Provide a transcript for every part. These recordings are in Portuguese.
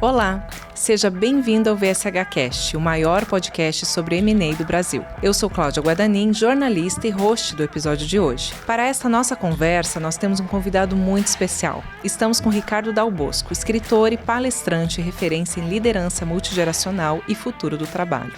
Olá, seja bem-vindo ao VSH-Cast, o maior podcast sobre M&A do Brasil. Eu sou Cláudia Guadanin, jornalista e host do episódio de hoje. Para esta nossa conversa, nós temos um convidado muito especial. Estamos com Ricardo Dal Bosco, escritor e palestrante referência em liderança multigeracional e futuro do trabalho.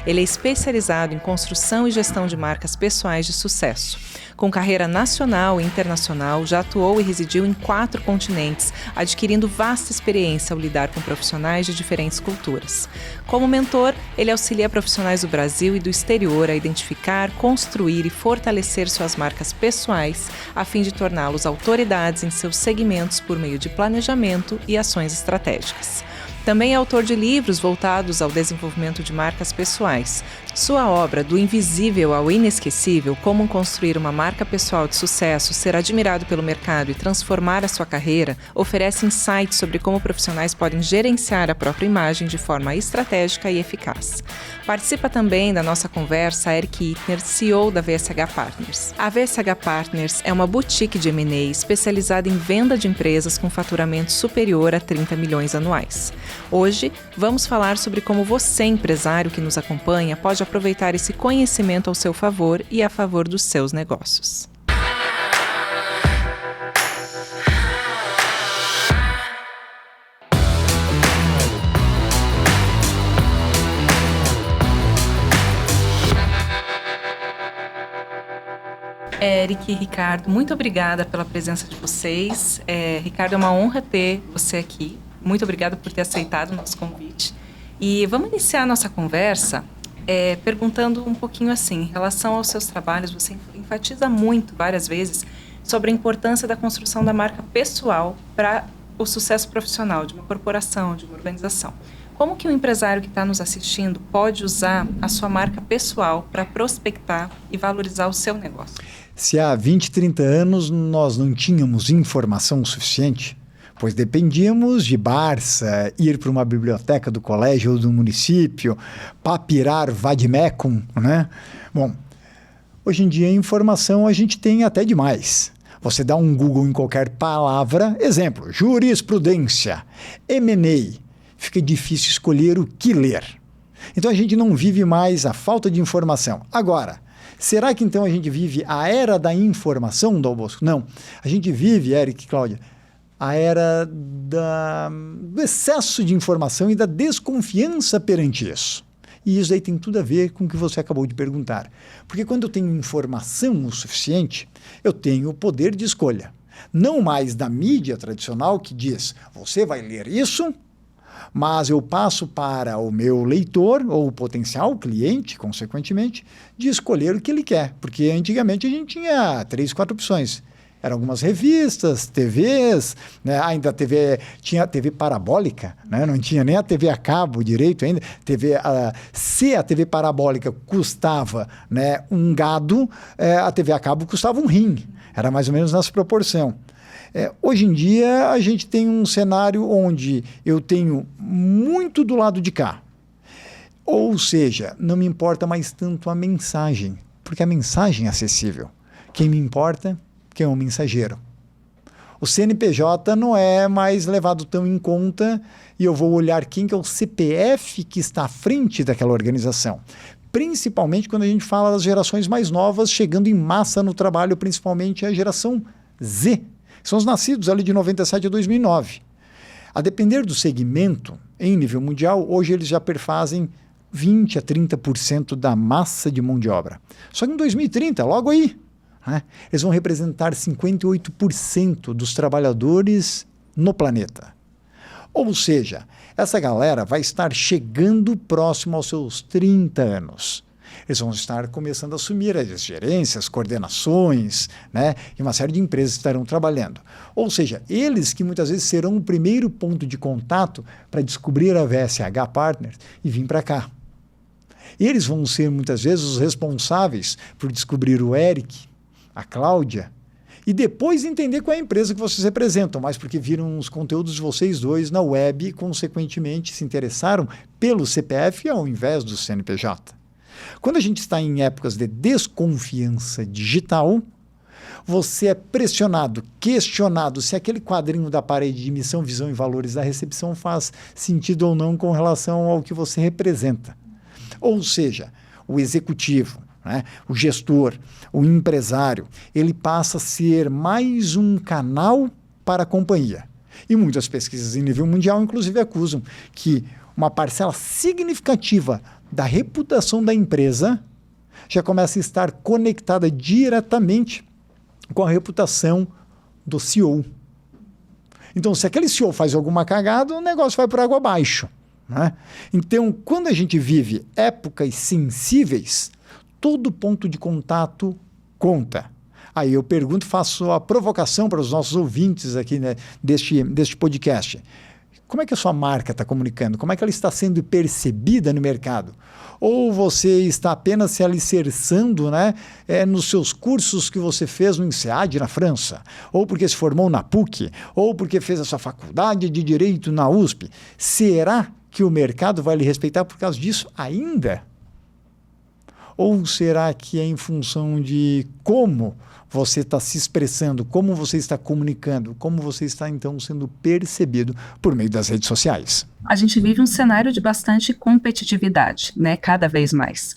Ele é especializado em construção e gestão de marcas pessoais de sucesso. Com carreira nacional e internacional, já atuou e residiu em 4 continentes, adquirindo vasta experiência ao lidar com profissionais de diferentes culturas. Como mentor, ele auxilia profissionais do Brasil e do exterior a identificar, construir e fortalecer suas marcas pessoais, a fim de torná-los autoridades em seus segmentos por meio de planejamento e ações estratégicas. Também é autor de livros voltados ao desenvolvimento de marcas pessoais. Sua obra, Do Invisível ao Inesquecível, Como Construir uma Marca Pessoal de Sucesso, Ser Admirado pelo Mercado e Transformar a Sua Carreira, oferece insights sobre como profissionais podem gerenciar a própria imagem de forma estratégica e eficaz. Participa também da nossa conversa Eric Ittner, CEO da VSH Partners. A VSH Partners é uma boutique de M&A especializada em venda de empresas com faturamento superior a 30 milhões anuais. Hoje, vamos falar sobre como você, empresário que nos acompanha, pode aproveitar esse conhecimento ao seu favor e a favor dos seus negócios. Eric e Ricardo, muito obrigada pela presença de vocês. Ricardo, é uma honra ter você aqui. Muito obrigada por ter aceitado o nosso convite. E vamos iniciar a nossa conversa perguntando um pouquinho assim, em relação aos seus trabalhos, você enfatiza muito, várias vezes, sobre a importância da construção da marca pessoal para o sucesso profissional de uma corporação, de uma organização. Como que o empresário que está nos assistindo pode usar a sua marca pessoal para prospectar e valorizar o seu negócio? Se há 20, 30 anos nós não tínhamos informação suficiente, pois dependíamos de Barça, ir para uma biblioteca do colégio ou do município, papirar vademecum, né? Bom, hoje em dia a informação a gente tem até demais. Você dá um Google em qualquer palavra, exemplo, jurisprudência, M&A, fica difícil escolher o que ler. Então a gente não vive mais a falta de informação. Agora, será que então a gente vive a era da informação, Dal Bosco? Não, a gente vive, Eric e Cláudia, a era do excesso de informação e da desconfiança perante isso. E isso aí tem tudo a ver com o que você acabou de perguntar. Porque quando eu tenho informação o suficiente, eu tenho o poder de escolha. Não mais da mídia tradicional que diz, você vai ler isso, mas eu passo para o meu leitor, ou o potencial cliente, consequentemente, de escolher o que ele quer. Porque antigamente a gente tinha 3, 4 opções. Eram algumas revistas, TVs, né? Ainda tinha TV parabólica, né? Não tinha nem a TV a cabo direito ainda. Se a TV parabólica custava, né, um gado, a TV a cabo custava um rim. Era mais ou menos nessa proporção. Hoje em dia, a gente tem um cenário onde eu tenho muito do lado de cá. Ou seja, não me importa mais tanto a mensagem, porque a mensagem é acessível. Quem me importa é um mensageiro. O CNPJ não é mais levado tão em conta e eu vou olhar quem que é o CPF que está à frente daquela organização. Principalmente quando a gente fala das gerações mais novas chegando em massa no trabalho, principalmente a geração Z. São os nascidos ali de 97 a 2009. A depender do segmento, em nível mundial, hoje eles já perfazem 20 a 30% da massa de mão de obra. Só que em 2030, logo aí, né, eles vão representar 58% dos trabalhadores no planeta. Ou seja, essa galera vai estar chegando próximo aos seus 30 anos. Eles vão estar começando a assumir as gerências, coordenações, né? E uma série de empresas estarão trabalhando. Ou seja, eles que muitas vezes serão o primeiro ponto de contato para descobrir a VSH Partners e vir para cá. Eles vão ser muitas vezes os responsáveis por descobrir o Eric, a Cláudia, e depois entender qual é a empresa que vocês representam, mas porque viram os conteúdos de vocês dois na web e, consequentemente, se interessaram pelo CPF ao invés do CNPJ. Quando a gente está em épocas de desconfiança digital, Você é pressionado, questionado se aquele quadrinho da parede de missão, visão e valores da recepção faz sentido ou não com relação ao que você representa. Ou seja, o executivo, né, o gestor, o empresário, ele passa a ser mais um canal para a companhia. E muitas pesquisas em nível mundial, inclusive, acusam que uma parcela significativa da reputação da empresa já começa a estar conectada diretamente com a reputação do CEO. Então, se aquele CEO faz alguma cagada, o negócio vai por água abaixo, né? Então, quando a gente vive épocas sensíveis, todo ponto de contato conta. Aí eu pergunto, faço a provocação para os nossos ouvintes aqui, né, deste podcast. Como é que a sua marca está comunicando? Como é que ela está sendo percebida no mercado? Ou você está apenas se alicerçando, né, nos seus cursos que você fez no INSEAD na França? Ou porque se formou na PUC? Ou porque fez a sua faculdade de Direito na USP? Será que o mercado vai lhe respeitar por causa disso ainda? Ou será que é em função de como você está se expressando, como você está comunicando, como você está, então, sendo percebido por meio das redes sociais? A gente vive um cenário de bastante competitividade, né? Cada vez mais.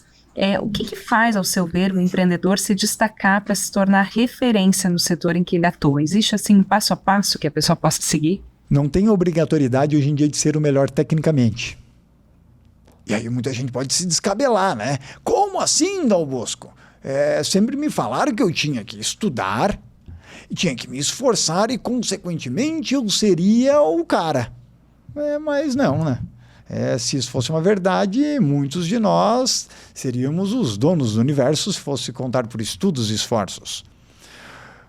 O que faz, ao seu ver, o empreendedor se destacar para se tornar referência no setor em que ele atua? Existe, assim, um passo a passo que a pessoa possa seguir? Não tem obrigatoriedade hoje em dia de ser o melhor tecnicamente. E aí muita gente pode se descabelar, né? Como assim, Dal Bosco? Sempre me falaram que eu tinha que estudar, tinha que me esforçar e, consequentemente, eu seria o cara. Mas não, né? Se isso fosse uma verdade, muitos de nós seríamos os donos do universo se fosse contar por estudos e esforços.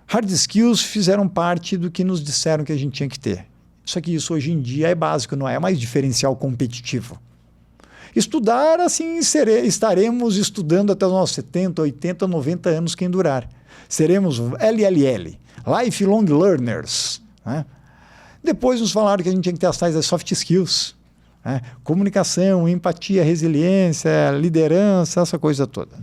Hard skills fizeram parte do que nos disseram que a gente tinha que ter. Só que isso hoje em dia é básico, não é mais diferencial competitivo. Estudar, assim, estaremos estudando até os nossos 70, 80, 90 anos, quem durar. Seremos LLL, Lifelong Learners, né? Depois nos falaram que a gente tinha que ter as tais soft skills, né? Comunicação, empatia, resiliência, liderança, essa coisa toda.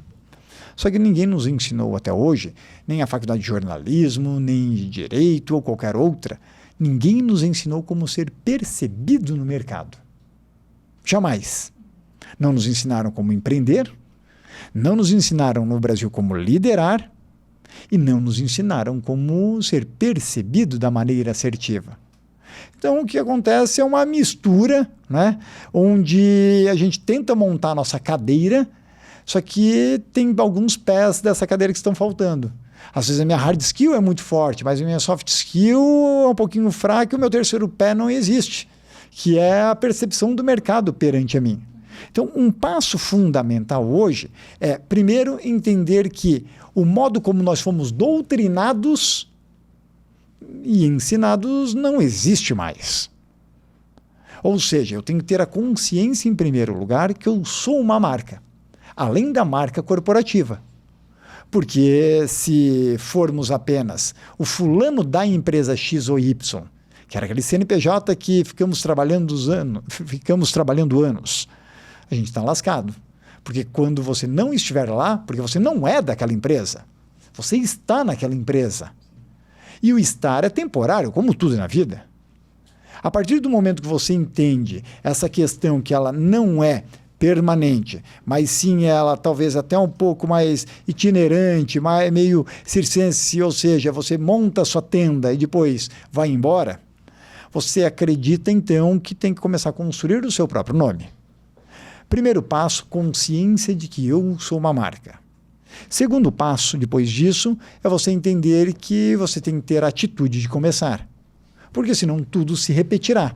Só que ninguém nos ensinou até hoje, nem a faculdade de jornalismo, nem de direito ou qualquer outra, ninguém nos ensinou como ser percebido no mercado. Jamais. Não nos ensinaram como empreender, não nos ensinaram no Brasil como liderar e não nos ensinaram como ser percebido da maneira assertiva. Então, o que acontece é uma mistura, né, onde a gente tenta montar a nossa cadeira, só que tem alguns pés dessa cadeira que estão faltando. Às vezes a minha hard skill é muito forte, mas a minha soft skill é um pouquinho fraca e o meu terceiro pé não existe, que é a percepção do mercado perante a mim. Então, um passo fundamental hoje é, primeiro, entender que o modo como nós fomos doutrinados e ensinados não existe mais. Ou seja, eu tenho que ter a consciência, em primeiro lugar, que eu sou uma marca, além da marca corporativa. Porque se formos apenas o fulano da empresa X ou Y, que era aquele CNPJ que ficamos trabalhando anos, a gente está lascado. Porque quando você não estiver lá, porque você não é daquela empresa, você está naquela empresa. E o estar é temporário, como tudo na vida. A partir do momento que você entende essa questão que ela não é permanente, mas sim ela talvez até um pouco mais itinerante, meio circense, ou seja, você monta a sua tenda e depois vai embora, você acredita então que tem que começar a construir o seu próprio nome. Primeiro passo, consciência de que eu sou uma marca. Segundo passo, depois disso, é você entender que você tem que ter a atitude de começar. Porque senão tudo se repetirá.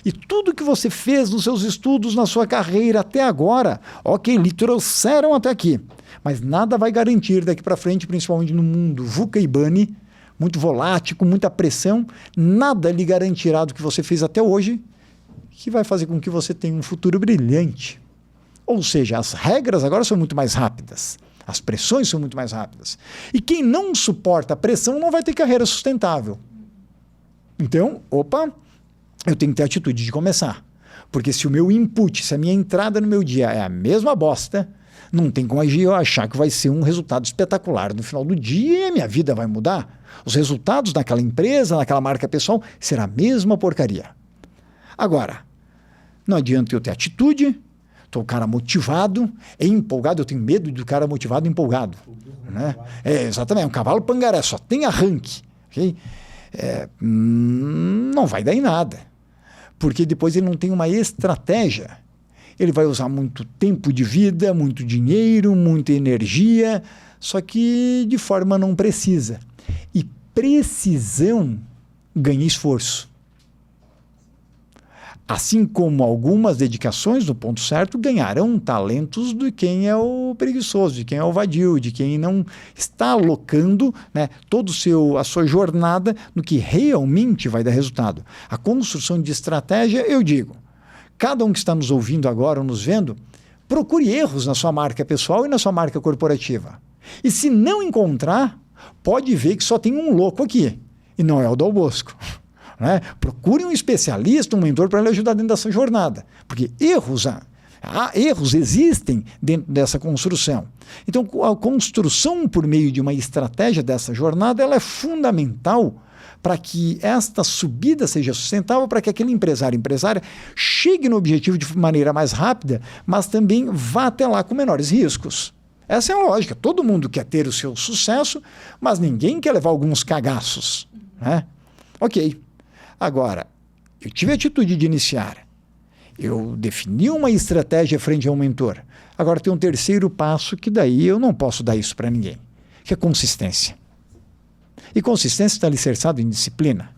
E tudo que você fez nos seus estudos, na sua carreira até agora, ok, lhe trouxeram até aqui. Mas nada vai garantir daqui para frente, principalmente no mundo VUCA e BANI, muito volátil, com muita pressão, nada lhe garantirá do que você fez até hoje, que vai fazer com que você tenha um futuro brilhante. Ou seja, as regras agora são muito mais rápidas. As pressões são muito mais rápidas. E quem não suporta a pressão não vai ter carreira sustentável. Então, eu tenho que ter a atitude de começar. Porque se o meu input, se a minha entrada no meu dia é a mesma bosta, Não tem como eu achar que vai ser um resultado espetacular no final do dia e a minha vida vai mudar. Os resultados naquela empresa, naquela marca pessoal, será a mesma porcaria. Agora, não adianta eu ter atitude, estou o cara motivado, empolgado, eu tenho medo do cara motivado e empolgado. Né? Exatamente, um cavalo pangaré, só tem arranque. Okay? Não vai dar em nada. Porque depois ele não tem uma estratégia. Ele vai usar muito tempo de vida, muito dinheiro, muita energia, só que de forma não precisa. E precisão ganha esforço. Assim como algumas dedicações no ponto certo ganharão talentos de quem é o preguiçoso, de quem é o vadio, de quem não está alocando, né, toda a sua jornada no que realmente vai dar resultado. A construção de estratégia, eu digo, cada um que está nos ouvindo agora ou nos vendo, procure erros na sua marca pessoal e na sua marca corporativa. E se não encontrar, pode ver que só tem um louco aqui, e não é o Dal Bosco. Né? Procure um especialista, um mentor para lhe ajudar dentro dessa jornada. Porque erros existem dentro dessa construção. Então, a construção por meio de uma estratégia dessa jornada, ela é fundamental para que esta subida seja sustentável, para que aquele empresária chegue no objetivo de maneira mais rápida, mas também vá até lá com menores riscos. Essa é a lógica. Todo mundo quer ter o seu sucesso, mas ninguém quer levar alguns cagaços. Né? Ok. Agora, eu tive a atitude de iniciar. Eu defini uma estratégia frente a um mentor. Agora tem um terceiro passo que daí eu não posso dar isso para ninguém, que é consistência. E consistência está alicerçada em disciplina.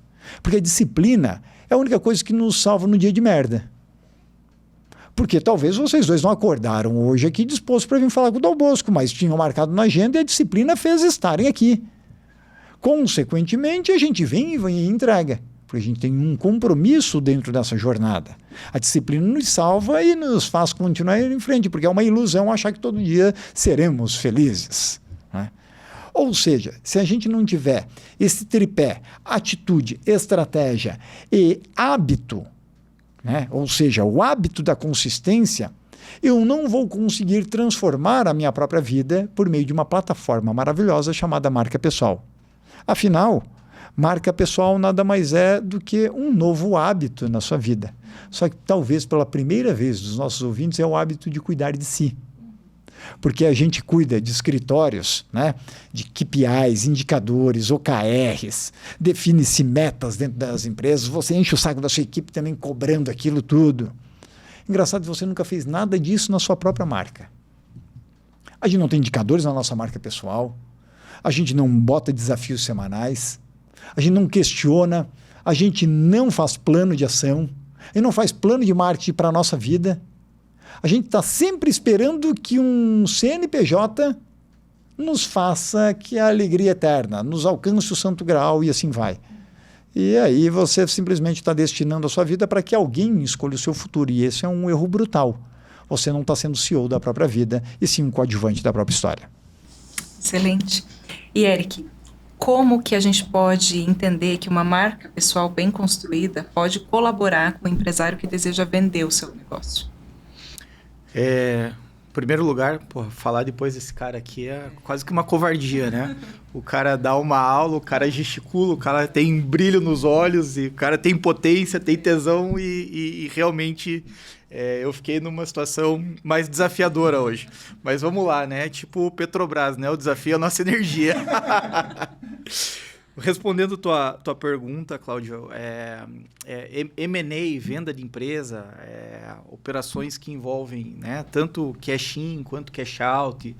Porque a disciplina é a única coisa que nos salva no dia de merda. Porque talvez vocês dois não acordaram hoje aqui dispostos para vir falar com o Dal Bosco, mas tinham marcado na agenda e a disciplina fez estarem aqui. Consequentemente, a gente vem e entrega. Porque a gente tem um compromisso dentro dessa jornada. A disciplina nos salva e nos faz continuar em frente, porque é uma ilusão achar que todo dia seremos felizes. Né? Ou seja, se a gente não tiver esse tripé, atitude, estratégia e hábito, né? Ou seja, o hábito da consistência, eu não vou conseguir transformar a minha própria vida por meio de uma plataforma maravilhosa chamada marca pessoal. Afinal, marca pessoal nada mais é do que um novo hábito na sua vida. Só que talvez pela primeira vez dos nossos ouvintes é o hábito de cuidar de si. Porque a gente cuida de escritórios, né, de KPIs, indicadores, OKRs, define-se metas dentro das empresas, você enche o saco da sua equipe também cobrando aquilo tudo. Engraçado que você nunca fez nada disso na sua própria marca. A gente não tem indicadores na nossa marca pessoal, a gente não bota desafios semanais, a gente não questiona, a gente não faz plano de ação, a gente não faz plano de marketing para a nossa vida. A gente está sempre esperando que um CNPJ nos faça que a alegria eterna, nos alcance o santo graal e assim vai. E aí você simplesmente está destinando a sua vida para que alguém escolha o seu futuro. E esse é um erro brutal. Você não está sendo CEO da própria vida, e sim um coadjuvante da própria história. Excelente. E Eric, como que a gente pode entender que uma marca pessoal bem construída pode colaborar com o empresário que deseja vender o seu negócio? Em primeiro lugar, falar depois desse cara aqui é quase que uma covardia, né? O cara dá uma aula, o cara gesticula, o cara tem brilho nos olhos, e o cara tem potência, tem tesão e realmente eu fiquei numa situação mais desafiadora hoje. Mas vamos lá, né? Tipo o Petrobras, né? O desafio é a nossa energia. Respondendo tua pergunta, Cláudio, M&A, venda de empresa, operações que envolvem, né, tanto cash in quanto cash out,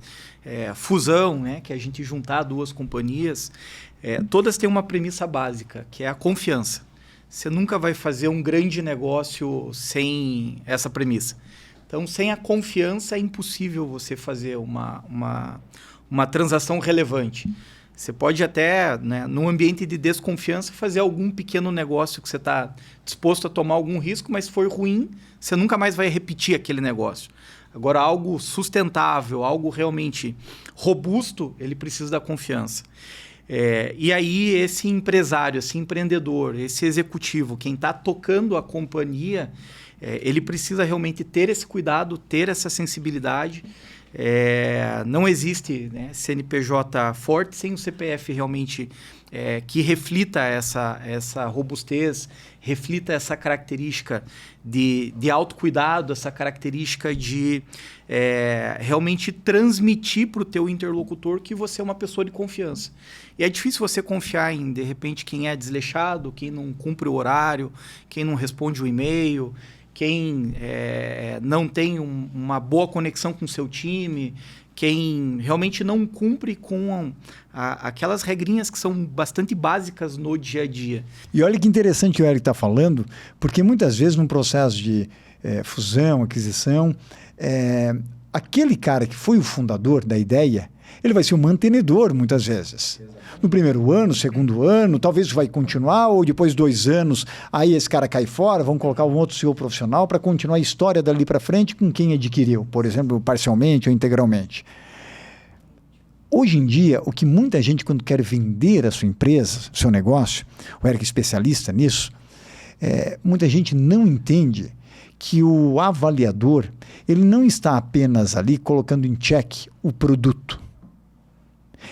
fusão, né, que é a gente juntar duas companhias, todas têm uma premissa básica, que é a confiança. Você nunca vai fazer um grande negócio sem essa premissa. Então, sem a confiança, é impossível você fazer uma transação relevante. Você pode até, né, num ambiente de desconfiança, fazer algum pequeno negócio que você está disposto a tomar algum risco, mas se for ruim, você nunca mais vai repetir aquele negócio. Agora, algo sustentável, algo realmente robusto, ele precisa da confiança. E aí, esse empresário, esse empreendedor, esse executivo, quem está tocando a companhia, ele precisa realmente ter esse cuidado, ter essa sensibilidade, Não existe, né, CNPJ forte sem um CPF realmente que reflita essa robustez, reflita essa característica de autocuidado, essa característica de realmente transmitir para o teu interlocutor que você é uma pessoa de confiança. E é difícil você confiar em, de repente, quem é desleixado, quem não cumpre o horário, quem não responde o e-mail, quem não tem uma boa conexão com o seu time, quem realmente não cumpre com aquelas regrinhas que são bastante básicas no dia a dia. E olha que interessante o Eric está falando, porque muitas vezes num processo de fusão, aquisição, aquele cara que foi o fundador da ideia, ele vai ser o mantenedor muitas vezes. Exatamente. No primeiro ano, segundo ano, talvez vai continuar, ou depois 2 anos, aí esse cara cai fora, vão colocar um outro CEO profissional para continuar a história dali para frente com quem adquiriu, por exemplo, parcialmente ou integralmente. Hoje em dia, o que muita gente, quando quer vender a sua empresa, o seu negócio, o Eric é especialista nisso, muita gente não entende que o avaliador, ele não está apenas ali colocando em check o produto.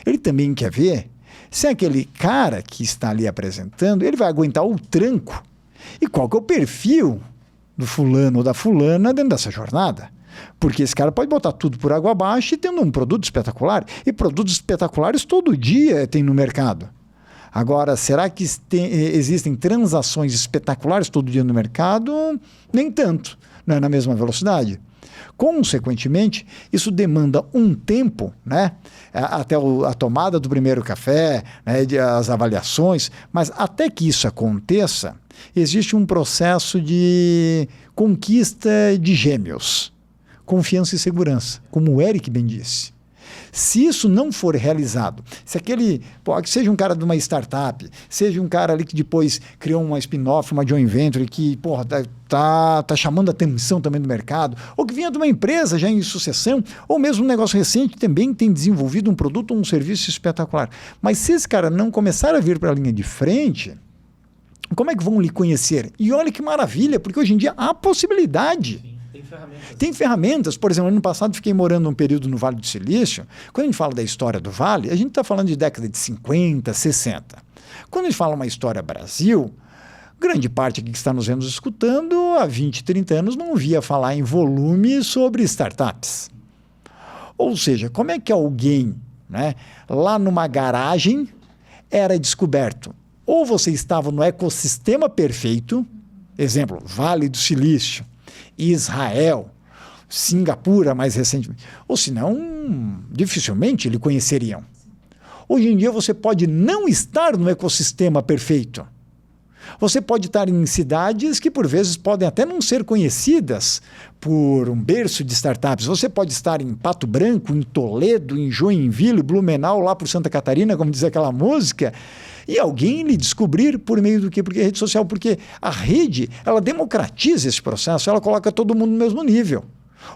Ele também quer ver se aquele cara que está ali apresentando, ele vai aguentar o tranco e qual que é o perfil do fulano ou da fulana dentro dessa jornada. Porque esse cara pode botar tudo por água abaixo e tendo um produto espetacular. E produtos espetaculares todo dia tem no mercado. Agora, será que existem transações espetaculares todo dia no mercado? Nem tanto, não é na mesma velocidade. Consequentemente, isso demanda um tempo, né? Até a tomada do primeiro café, né? As avaliações, mas até que isso aconteça, existe um processo de conquista de gêmeos, confiança e segurança, como o Eric bem disse. Se isso não for realizado, se aquele, que seja um cara de uma startup, seja um cara ali que depois criou uma spin-off, uma joint venture que tá chamando a atenção também do mercado, ou que vinha de uma empresa já em sucessão, ou mesmo um negócio recente também tem desenvolvido um produto ou um serviço espetacular. Mas se esse cara não começar a vir para a linha de frente, como é que vão lhe conhecer? E olha que maravilha, porque hoje em dia há possibilidade. Sim. Tem ferramentas. Por exemplo, ano passado fiquei morando um período no Vale do Silício. Quando a gente fala da história do Vale, a gente está falando de década de 50, 60. Quando a gente fala uma história Brasil, grande parte aqui que está nos vendo escutando, há 20, 30 anos não ouvia falar em volume sobre startups. Ou seja, como é que alguém, né, lá numa garagem era descoberto? Ou você estava no ecossistema perfeito, exemplo, Vale do Silício, Israel, Singapura mais recentemente, ou senão dificilmente lhe conheceriam. Hoje em dia você pode não estar no ecossistema perfeito. Você pode estar em cidades que por vezes podem até não ser conhecidas por um berço de startups. Você pode estar em Pato Branco, em Toledo, em Joinville, Blumenau, lá por Santa Catarina, como diz aquela música, e alguém lhe descobrir por meio do quê? Porque a rede social, porque a rede, ela democratiza esse processo, ela coloca todo mundo no mesmo nível.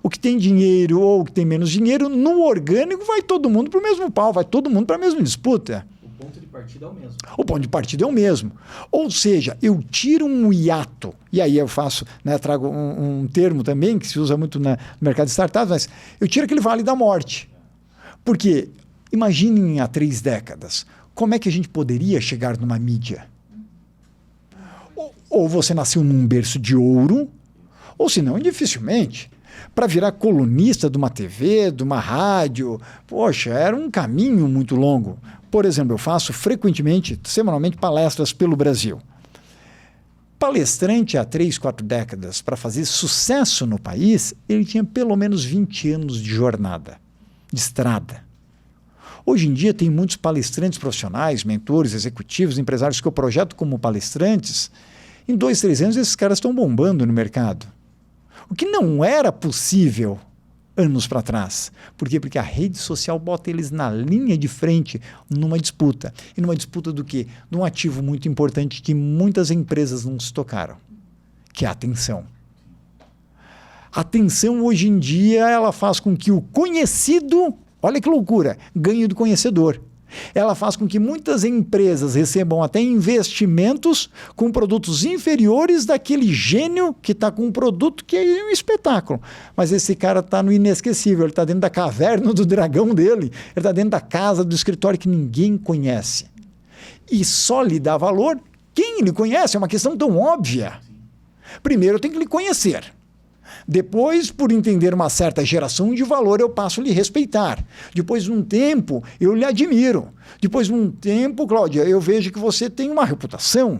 O que tem dinheiro ou o que tem menos dinheiro, no orgânico vai todo mundo para o mesmo pau, vai todo mundo para a mesma disputa. O ponto de partida é o mesmo. O ponto de partida é o mesmo. Ou seja, eu tiro um hiato, e aí eu faço, né, trago um termo também que se usa muito no mercado de startups, mas eu tiro aquele vale da morte. Porque, imaginem há 3 décadas, como é que a gente poderia chegar numa mídia? Ou você nasceu num berço de ouro, ou senão, dificilmente. Para virar colunista de uma TV, de uma rádio, poxa, era um caminho muito longo. Por exemplo, eu faço frequentemente, semanalmente, palestras pelo Brasil. Palestrante há 3, 4 décadas, para fazer sucesso no país, ele tinha pelo menos 20 anos de jornada, de estrada. Hoje em dia tem muitos palestrantes profissionais, mentores, executivos, empresários que eu projeto como palestrantes. Em 2, 3 anos esses caras estão bombando no mercado. O que não era possível anos para trás. Por quê? Porque a rede social bota eles na linha de frente numa disputa. E numa disputa do quê? De um ativo muito importante que muitas empresas não se tocaram, que é a atenção. A atenção hoje em dia ela faz com que o conhecido, olha que loucura, ganhe do conhecedor. Ela faz com que muitas empresas recebam até investimentos com produtos inferiores daquele gênio que está com um produto que é um espetáculo. Mas esse cara está no inesquecível, ele está dentro da caverna do dragão dele, ele está dentro da casa, do escritório que ninguém conhece. E só lhe dá valor quem lhe conhece, é uma questão tão óbvia. Primeiro eu tenho que lhe conhecer. Depois, por entender uma certa geração de valor, eu passo a lhe respeitar. Depois de um tempo, eu lhe admiro. Depois de um tempo, Cláudia, eu vejo que você tem uma reputação.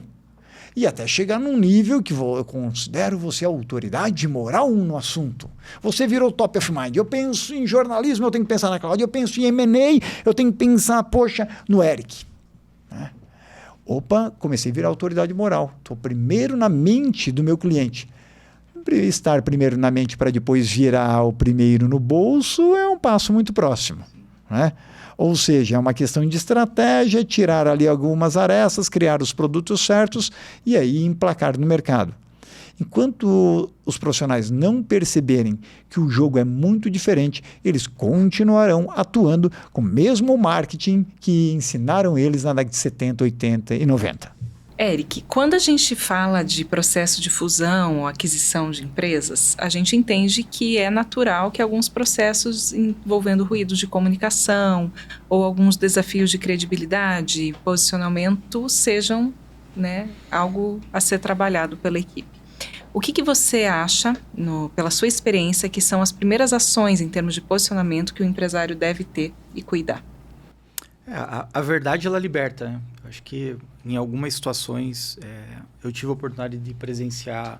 E até chegar num nível que eu considero você autoridade moral no assunto. Você virou top of mind. Eu penso em jornalismo, eu tenho que pensar na Cláudia. Eu penso em M&A, eu tenho que pensar, poxa, no Eric. Opa, comecei a virar autoridade moral. Estou primeiro na mente do meu cliente. Estar primeiro na mente para depois virar o primeiro no bolso é um passo muito próximo, né? Ou seja, é uma questão de estratégia, tirar ali algumas arestas, criar os produtos certos e aí emplacar no mercado. Enquanto os profissionais não perceberem que o jogo é muito diferente, eles continuarão atuando com o mesmo marketing que ensinaram eles na década de 70, 80 e 90. Eric, quando a gente fala de processo de fusão ou aquisição de empresas, a gente entende que é natural que alguns processos envolvendo ruídos de comunicação ou alguns desafios de credibilidade e posicionamento sejam, né, algo a ser trabalhado pela equipe. O que você acha, pela sua experiência, que são as primeiras ações em termos de posicionamento que o empresário deve ter e cuidar? A verdade, ela liberta, né? Acho que em algumas situações eu tive a oportunidade de presenciar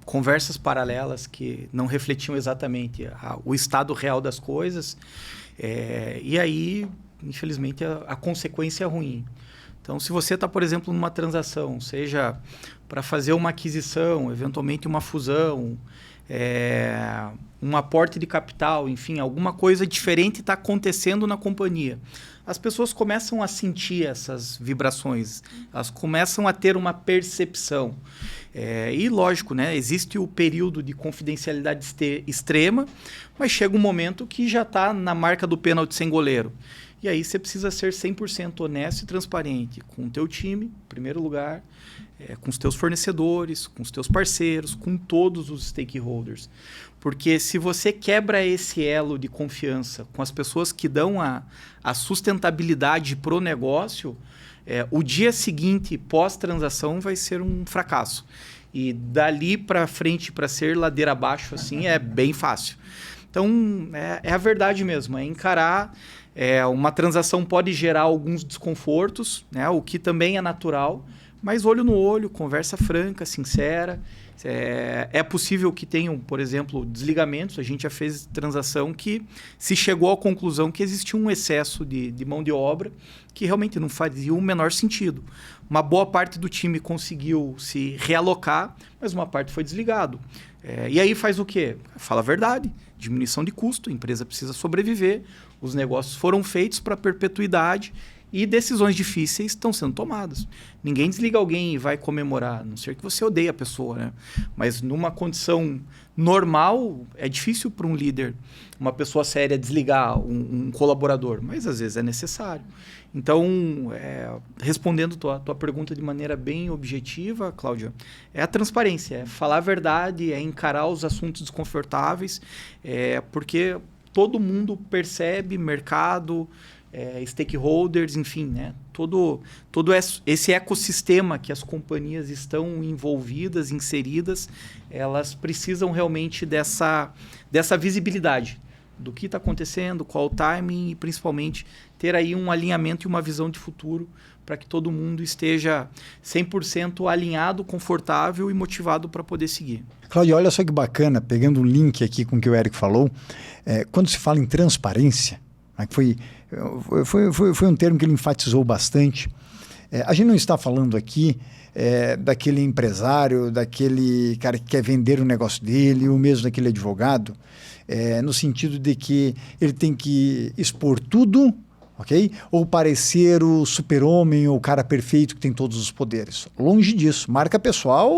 conversas paralelas que não refletiam exatamente o estado real das coisas. E aí, infelizmente, a consequência é ruim. Então, se você está, por exemplo, numa transação, seja para fazer uma aquisição, eventualmente uma fusão, um aporte de capital, enfim, alguma coisa diferente está acontecendo na companhia. As pessoas começam a sentir essas vibrações, elas começam a ter uma percepção. E lógico, né, existe o período de confidencialidade extrema, mas chega um momento que já está na marca do pênalti sem goleiro. E aí você precisa ser 100% honesto e transparente com o teu time, em primeiro lugar, com os teus fornecedores, com os teus parceiros, com todos os stakeholders. Porque se você quebra esse elo de confiança com as pessoas que dão a sustentabilidade pro negócio, o dia seguinte, pós-transação, vai ser um fracasso. E dali para frente, para ser ladeira abaixo, assim, é bem fácil. Então, é a verdade mesmo, é encarar... uma transação pode gerar alguns desconfortos, né, o que também é natural, mas olho no olho, conversa franca, sincera. É possível que tenham, por exemplo, desligamentos. A gente já fez transação que se chegou à conclusão que existia um excesso de mão de obra que realmente não fazia o menor sentido. Uma boa parte do time conseguiu se realocar, mas uma parte foi desligado. E aí faz o quê? Fala a verdade. Diminuição de custo, a empresa precisa sobreviver, os negócios foram feitos para perpetuidade e decisões difíceis estão sendo tomadas. Ninguém desliga alguém e vai comemorar, a não ser que você odeie a pessoa, né? Mas numa condição normal, é difícil para um líder, uma pessoa séria, desligar um colaborador, mas às vezes é necessário. Então, respondendo tua pergunta de maneira bem objetiva, Cláudia, é a transparência, é falar a verdade, é encarar os assuntos desconfortáveis, porque todo mundo percebe, mercado, stakeholders, enfim, né? Todo esse ecossistema que as companhias estão envolvidas, inseridas, elas precisam realmente dessa visibilidade do que está acontecendo, qual o timing e principalmente ter aí um alinhamento e uma visão de futuro para que todo mundo esteja 100% alinhado, confortável e motivado para poder seguir. Cláudia, olha só que bacana, pegando um link aqui com o que o Eric falou, quando se fala em transparência, foi um termo que ele enfatizou bastante. A gente não está falando aqui daquele empresário, daquele cara que quer vender o negócio dele, ou mesmo daquele advogado, no sentido de que ele tem que expor tudo, ok? Ou parecer o super-homem ou o cara perfeito que tem todos os poderes. Longe disso. Marca pessoal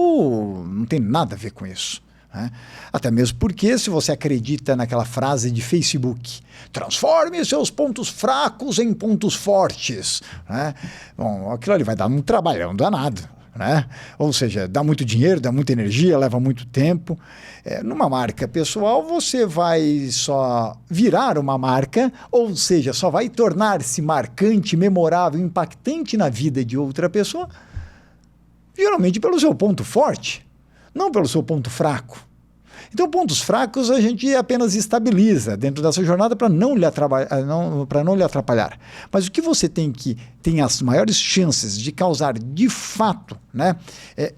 não tem nada a ver com isso. né? Até mesmo porque, se você acredita naquela frase de Facebook, transforme seus pontos fracos em pontos fortes, né? Bom, aquilo ali vai dar um trabalhão danado, né? Ou seja, dá muito dinheiro, dá muita energia, leva muito tempo. Numa marca pessoal, você vai só virar uma marca, ou seja, só vai tornar-se marcante, memorável, impactante na vida de outra pessoa, geralmente pelo seu ponto forte, não pelo seu ponto fraco. Então, pontos fracos a gente apenas estabiliza dentro dessa jornada para não lhe atrapalhar. Mas o que você tem as maiores chances de causar de fato, né,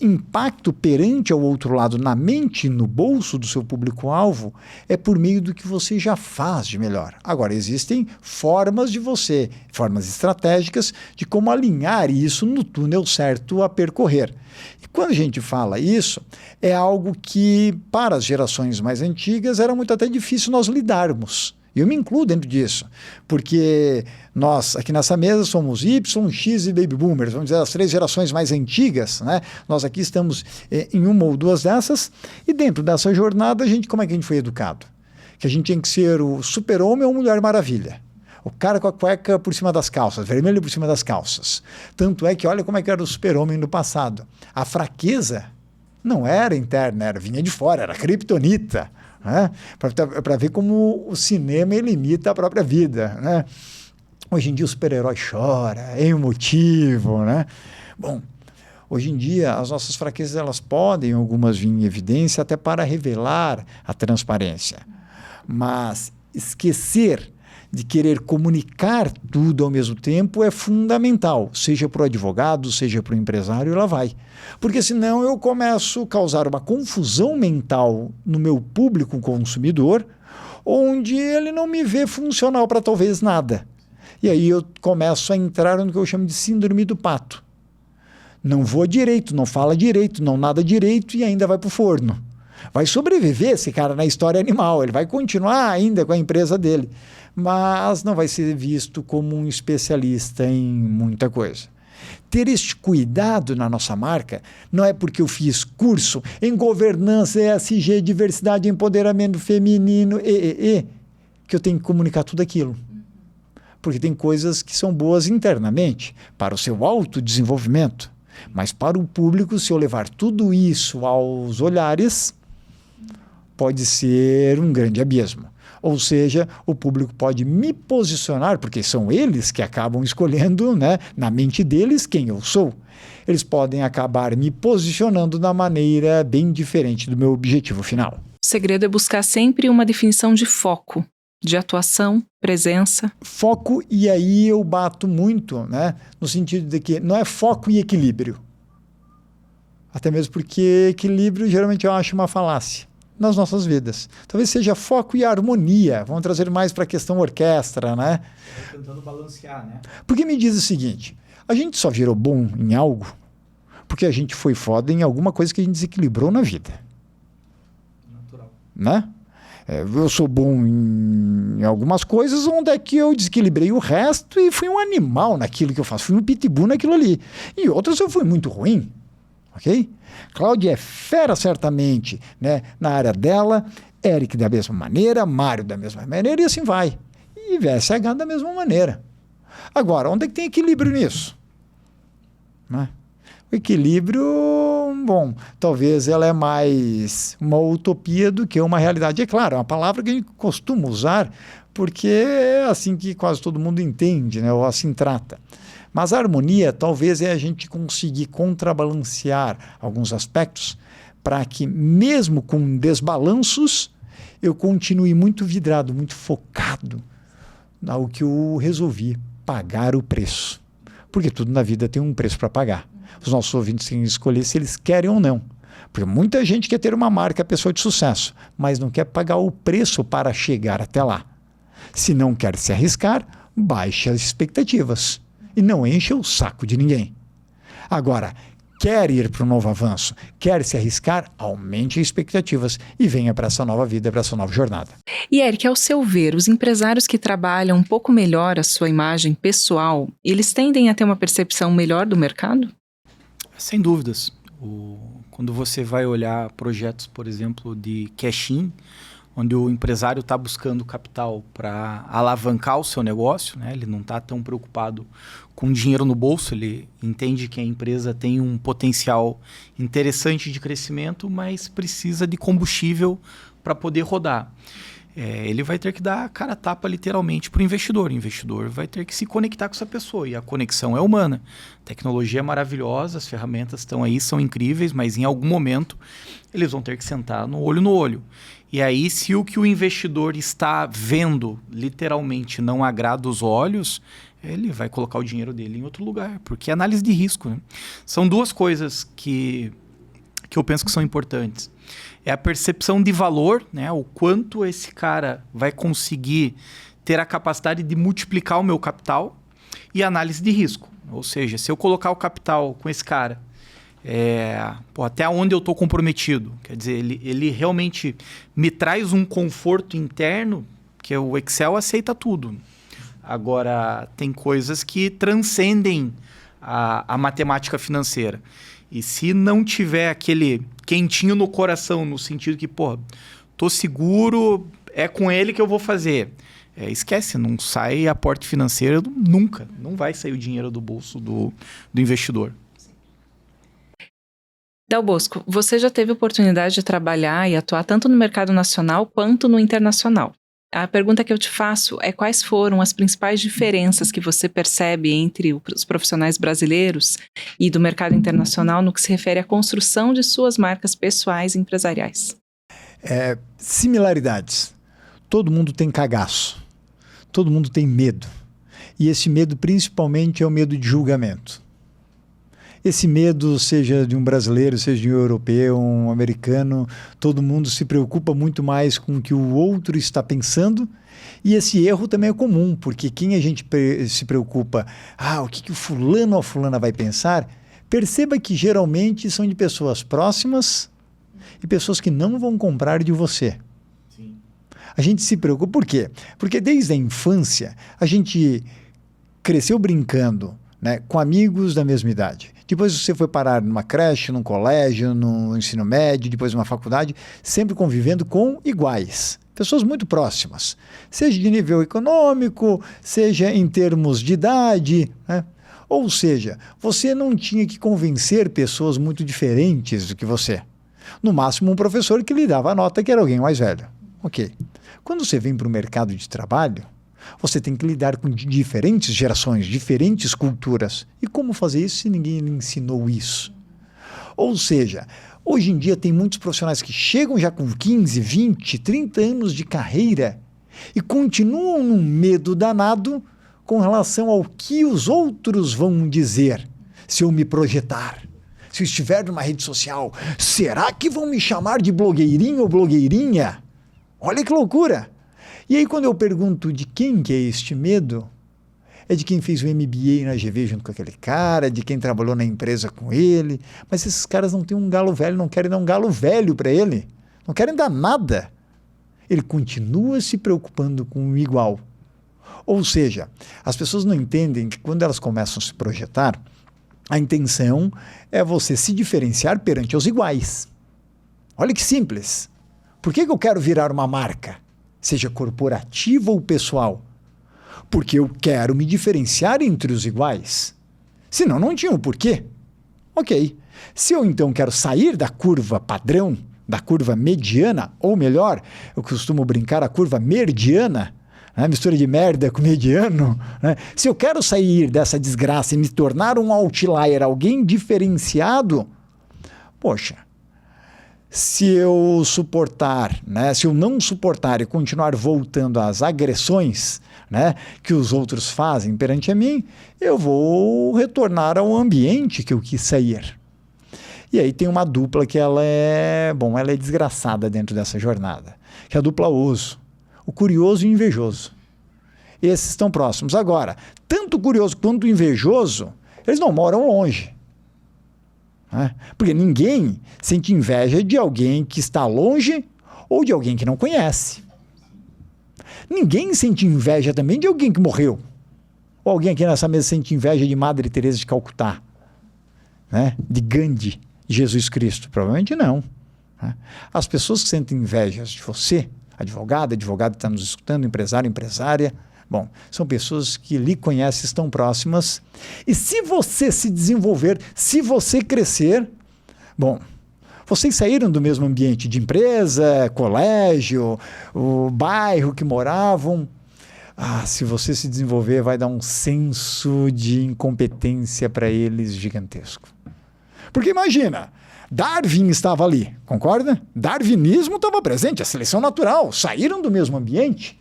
impacto perante ao outro lado, na mente e no bolso do seu público-alvo, é por meio do que você já faz de melhor. Agora, existem formas estratégicas de como alinhar isso no túnel certo a percorrer. E quando a gente fala isso, é algo que, para as gerações mais antigas, era muito até difícil nós lidarmos. E eu me incluo dentro disso, porque nós, aqui nessa mesa, somos Y, X e Baby Boomers, vamos dizer, as 3 gerações mais antigas, né? Nós aqui estamos em uma ou duas dessas, e dentro dessa jornada, como é que a gente foi educado? Que a gente tinha que ser o super-homem ou Mulher Maravilha. O cara com a cueca por cima das calças, vermelho por cima das calças. Tanto é que olha como é que era o super-homem do passado. A fraqueza não era interna, vinha de fora, era criptonita. Né? Para ver como o cinema limita a própria vida. Né? Hoje em dia o super-herói chora, é emotivo. Né? Bom, hoje em dia as nossas fraquezas elas podem, algumas vir em evidência até para revelar a transparência. Mas esquecer de querer comunicar tudo ao mesmo tempo é fundamental, seja para o advogado, seja para o empresário, e lá vai. Porque senão eu começo a causar uma confusão mental no meu público consumidor, onde ele não me vê funcional para talvez nada. E aí eu começo a entrar no que eu chamo de síndrome do pato. Não voa direito, não fala direito, não nada direito e ainda vai para o forno. Vai sobreviver esse cara na história animal, ele vai continuar ainda com a empresa dele, mas não vai ser visto como um especialista em muita coisa. Ter este cuidado na nossa marca não é porque eu fiz curso em governança, ESG, diversidade, empoderamento feminino, que eu tenho que comunicar tudo aquilo. Porque tem coisas que são boas internamente, para o seu autodesenvolvimento, mas para o público, se eu levar tudo isso aos olhares, pode ser um grande abismo. Ou seja, o público pode me posicionar, porque são eles que acabam escolhendo, né, na mente deles quem eu sou. Eles podem acabar me posicionando da maneira bem diferente do meu objetivo final. O segredo é buscar sempre uma definição de foco, de atuação, presença. Foco, e aí eu bato muito, né, no sentido de que não é foco e equilíbrio. Até mesmo porque equilíbrio geralmente eu acho uma falácia nas nossas vidas. Talvez seja foco e harmonia. Vamos trazer mais para a questão orquestra, né? Tentando balancear, né? Porque me diz o seguinte, a gente só virou bom em algo porque a gente foi foda em alguma coisa que a gente desequilibrou na vida. Natural. Né? Eu sou bom em algumas coisas, onde é que eu desequilibrei o resto e fui um animal naquilo que eu faço. Fui um pitbull naquilo ali. E outras eu fui muito ruim. Ok? Cláudia é fera certamente, né, na área dela, Eric da mesma maneira, Mário da mesma maneira e assim vai. E VSH da mesma maneira. Agora, onde é que tem equilíbrio nisso? Né? O equilíbrio, bom, talvez ela é mais uma utopia do que uma realidade. É claro, é uma palavra que a gente costuma usar porque é assim que quase todo mundo entende, né, ou assim trata. Mas a harmonia talvez é a gente conseguir contrabalancear alguns aspectos para que, mesmo com desbalanços, eu continue muito vidrado, muito focado no que eu resolvi, pagar o preço. Porque tudo na vida tem um preço para pagar. Os nossos ouvintes têm que escolher se eles querem ou não. Porque muita gente quer ter uma marca, pessoa de sucesso, mas não quer pagar o preço para chegar até lá. Se não quer se arriscar, baixe as expectativas. E não encha o saco de ninguém. Agora, quer ir para um novo avanço, quer se arriscar, aumente as expectativas e venha para essa nova vida, para essa nova jornada. E Eric, ao seu ver, os empresários que trabalham um pouco melhor a sua imagem pessoal, eles tendem a ter uma percepção melhor do mercado? Sem dúvidas. Quando você vai olhar projetos, por exemplo, de cash-in, onde o empresário está buscando capital para alavancar o seu negócio, né? Ele não está tão preocupado com dinheiro no bolso, ele entende que a empresa tem um potencial interessante de crescimento, mas precisa de combustível para poder rodar. Ele vai ter que dar a cara a tapa literalmente para o investidor. O investidor vai ter que se conectar com essa pessoa, e a conexão é humana. A tecnologia é maravilhosa, as ferramentas estão aí, são incríveis, mas em algum momento eles vão ter que sentar no olho. E aí, se o que o investidor está vendo literalmente não agrada os olhos, ele vai colocar o dinheiro dele em outro lugar, porque é análise de risco, né? São duas coisas que eu penso que são importantes. É a percepção de valor, né? O quanto esse cara vai conseguir ter a capacidade de multiplicar o meu capital, e a análise de risco. Ou seja, se eu colocar o capital com esse cara, até onde eu estou comprometido. Quer dizer, ele realmente me traz um conforto interno, que o Excel aceita tudo. Agora, tem coisas que transcendem a matemática financeira. E se não tiver aquele quentinho no coração, no sentido que, tô seguro, é com ele que eu vou fazer. Esquece, não sai aporte financeiro nunca. Não vai sair o dinheiro do bolso do investidor. Del Bosco, você já teve oportunidade de trabalhar e atuar tanto no mercado nacional quanto no internacional. A pergunta que eu te faço é quais foram as principais diferenças que você percebe entre os profissionais brasileiros e do mercado internacional no que se refere à construção de suas marcas pessoais e empresariais? Similaridades. Todo mundo tem cagaço. Todo mundo tem medo. E esse medo principalmente é o medo de julgamento. Esse medo, seja de um brasileiro, seja de um europeu, um americano, todo mundo se preocupa muito mais com o que o outro está pensando, e esse erro também é comum, porque quem a gente se preocupa, o que o fulano ou a fulana vai pensar, perceba que geralmente são de pessoas próximas e pessoas que não vão comprar de você. Sim. A gente se preocupa, por quê? Porque desde a infância a gente cresceu brincando, né, com amigos da mesma idade. Depois você foi parar numa creche, num colégio, no ensino médio, depois numa faculdade, sempre convivendo com iguais, pessoas muito próximas, seja de nível econômico, seja em termos de idade, né? Ou seja, você não tinha que convencer pessoas muito diferentes do que você. No máximo um professor que lhe dava a nota que era alguém mais velho. Ok. Quando você vem para o mercado de trabalho, você tem que lidar com diferentes gerações, diferentes culturas. E como fazer isso se ninguém lhe ensinou isso? Ou seja, hoje em dia tem muitos profissionais que chegam já com 15, 20, 30 anos de carreira e continuam num medo danado com relação ao que os outros vão dizer se eu me projetar. Se eu estiver numa rede social, será que vão me chamar de blogueirinho ou blogueirinha? Olha que loucura! E aí quando eu pergunto de quem que é este medo, é de quem fez o MBA na GV junto com aquele cara, de quem trabalhou na empresa com ele, mas esses caras não têm um galo velho, não querem dar um galo velho para ele, não querem dar nada. Ele continua se preocupando com o igual. Ou seja, as pessoas não entendem que quando elas começam a se projetar, a intenção é você se diferenciar perante os iguais. Olha que simples. Por que eu quero virar uma marca? Seja corporativa ou pessoal, porque eu quero me diferenciar entre os iguais. Senão não tinha o porquê. Ok. Se eu então quero sair da curva padrão, da curva mediana, ou melhor, eu costumo brincar a curva merdiana, né? Mistura de merda com mediano, né? Se eu quero sair dessa desgraça e me tornar um outlier, alguém diferenciado, poxa, se eu suportar, né, se eu não suportar e continuar voltando às agressões, né, que os outros fazem perante a mim, eu vou retornar ao ambiente que eu quis sair. E aí tem uma dupla que ela é desgraçada dentro dessa jornada, que é a dupla oso, o curioso e o invejoso. Esses estão próximos. Agora, tanto o curioso quanto o invejoso, eles não moram longe. Porque ninguém sente inveja de alguém que está longe ou de alguém que não conhece. Ninguém sente inveja também de alguém que morreu. Ou alguém aqui nessa mesa sente inveja de Madre Teresa de Calcutá, né? De Gandhi, Jesus Cristo? Provavelmente não. Né? As pessoas que sentem inveja de você, advogado que está nos escutando, empresário, empresária, bom, são pessoas que lhe conhecem, estão próximas, e se você se desenvolver, se você crescer, bom, vocês saíram do mesmo ambiente de empresa, colégio, o bairro que moravam. Se você se desenvolver, vai dar um senso de incompetência para eles gigantesco. Porque imagina, Darwin estava ali, concorda? Darwinismo estava presente, a seleção natural, saíram do mesmo ambiente.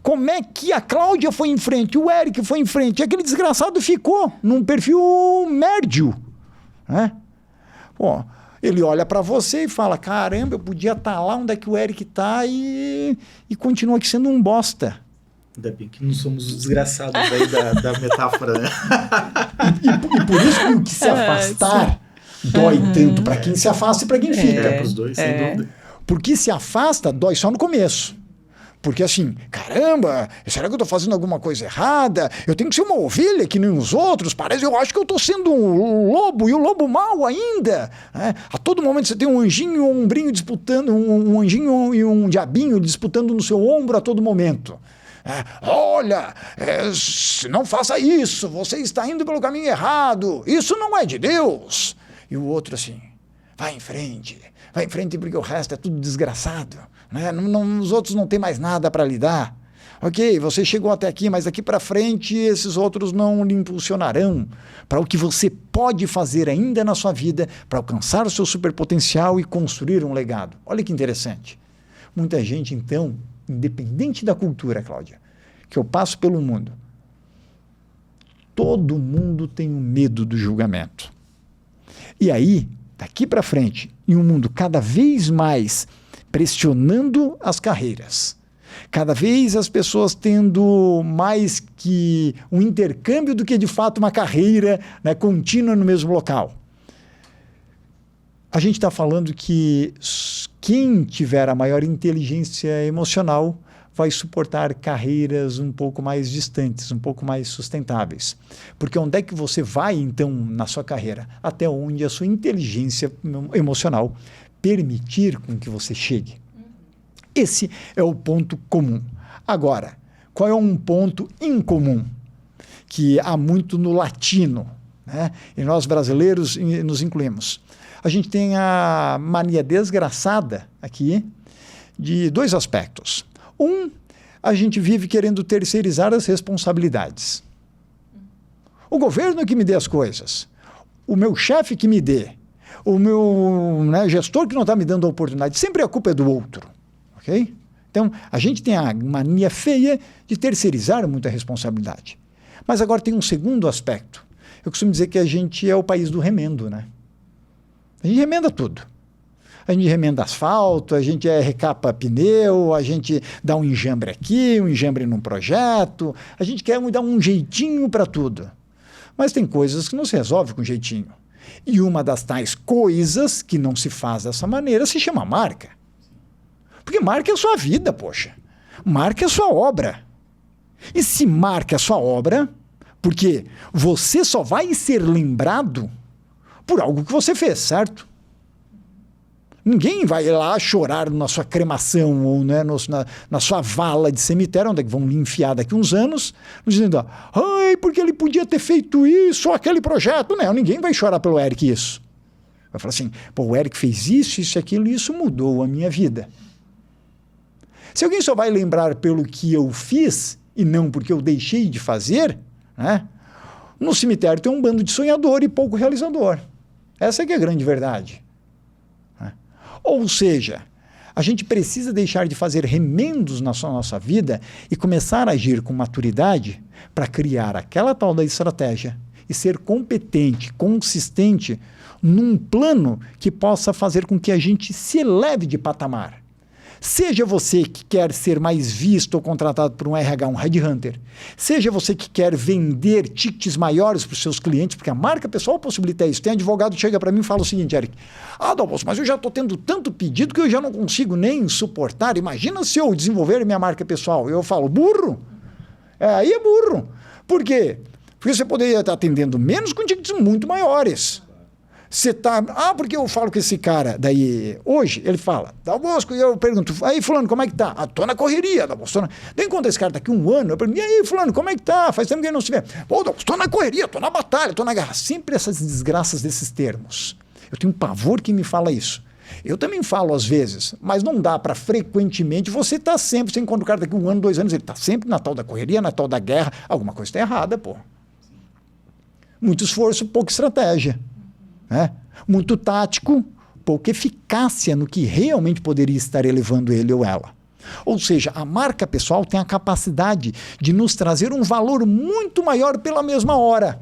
Como é que a Cláudia foi em frente, o Eric foi em frente, e aquele desgraçado ficou num perfil médio, né? Pô, ele olha para você e fala, caramba, eu podia estar lá onde é que o Eric está e continua aqui sendo um bosta. Ainda bem que não somos os desgraçados aí da metáfora, né? E por isso que o que se afastar dói tanto para quem se afasta e para quem fica. Para os dois, sem dúvida. Porque se afasta, dói só no começo. Porque assim, caramba, será que eu estou fazendo alguma coisa errada? Eu tenho que ser uma ovelha que nem os outros? Parece, eu acho que eu estou sendo um lobo e o lobo mau ainda. A todo momento você tem um anjinho e um ombrinho disputando, um anjinho e um diabinho disputando no seu ombro a todo momento. Olha, não faça isso, você está indo pelo caminho errado, isso não é de Deus. E o outro assim, vai em frente porque o resto é tudo desgraçado. Né? Os outros não têm mais nada para lhe dar. Ok, você chegou até aqui, mas daqui para frente esses outros não lhe impulsionarão para o que você pode fazer ainda na sua vida para alcançar o seu superpotencial e construir um legado. Olha que interessante. Muita gente, então, independente da cultura, Cláudia, que eu passo pelo mundo, todo mundo tem um medo do julgamento. E aí, daqui para frente, em um mundo cada vez mais pressionando as carreiras, cada vez as pessoas tendo mais que um intercâmbio do que de fato uma carreira, né, contínua no mesmo local. A gente está falando que quem tiver a maior inteligência emocional vai suportar carreiras um pouco mais distantes, um pouco mais sustentáveis. Porque onde é que você vai, então, na sua carreira? Até onde a sua inteligência emocional permitir com que você chegue. Esse é o ponto comum. Agora, qual é um ponto incomum? Que há muito no latino, né? E nós brasileiros nos incluímos. A gente tem a mania desgraçada aqui de dois aspectos. A gente vive querendo terceirizar as responsabilidades. O governo que me dê as coisas, o meu chefe que me dê, o meu gestor que não está me dando a oportunidade, sempre a culpa é do outro. Okay? Então, a gente tem a mania feia de terceirizar muita responsabilidade. Mas agora tem um segundo aspecto. Eu costumo dizer que a gente é o país do remendo, né? A gente remenda tudo. A gente remenda asfalto, a gente recapa pneu, a gente dá um enjambre aqui, um enjambre num projeto, a gente quer dar um jeitinho para tudo. Mas tem coisas que não se resolve com jeitinho. E uma das tais coisas que não se faz dessa maneira se chama marca. Porque marca é a sua vida, poxa. Marca é a sua obra. E se marca a sua obra, porque você só vai ser lembrado por algo que você fez, certo? Ninguém vai lá chorar na sua cremação ou né, na sua vala de cemitério, onde é que vão lhe enfiar daqui uns anos, dizendo, ai, porque ele podia ter feito isso ou aquele projeto. Não, ninguém vai chorar pelo Eric isso. Vai falar assim, pô, o Eric fez isso, aquilo, e isso mudou a minha vida. Se alguém só vai lembrar pelo que eu fiz e não porque eu deixei de fazer, né, no cemitério tem um bando de sonhador e pouco realizador. Essa é que é a grande verdade. Ou seja, a gente precisa deixar de fazer remendos na nossa vida e começar a agir com maturidade para criar aquela tal da estratégia e ser competente, consistente num plano que possa fazer com que a gente se eleve de patamar. Seja você que quer ser mais visto ou contratado por um RH, um headhunter, seja você que quer vender tickets maiores para os seus clientes, porque a marca pessoal possibilita isso. Tem advogado que chega para mim e fala o seguinte, Eric, Dalbos, mas eu já estou tendo tanto pedido que eu já não consigo nem suportar. Imagina se eu desenvolver minha marca pessoal. Eu falo, burro. Aí é burro. Por quê? Porque você poderia estar atendendo menos com tickets muito maiores. Você tá... Ah, porque eu falo com esse cara. Daí, hoje, ele fala, Dal Bosco, e eu pergunto, aí, fulano, como é que tá? Ah, tô na correria, Dal Bosco. Daí, quando esse cara tá aqui 1 ano, eu pergunto, e aí, fulano, como é que tá? Faz tempo que ele não se vê. Pô, Dal Bosco, tô na correria, tô na batalha, tô na guerra. Sempre essas desgraças desses termos. Eu tenho um pavor que me fala isso. Eu também falo às vezes, mas não dá para frequentemente você tá sempre, você encontra o cara daqui 1 ano, 2 anos, ele tá sempre na tal da correria, na tal da guerra. Alguma coisa tá errada, pô. Muito esforço, pouca estratégia. Né? Muito tático, pouca eficácia no que realmente poderia estar elevando ele ou ela. Ou seja, a marca pessoal tem a capacidade de nos trazer um valor muito maior pela mesma hora.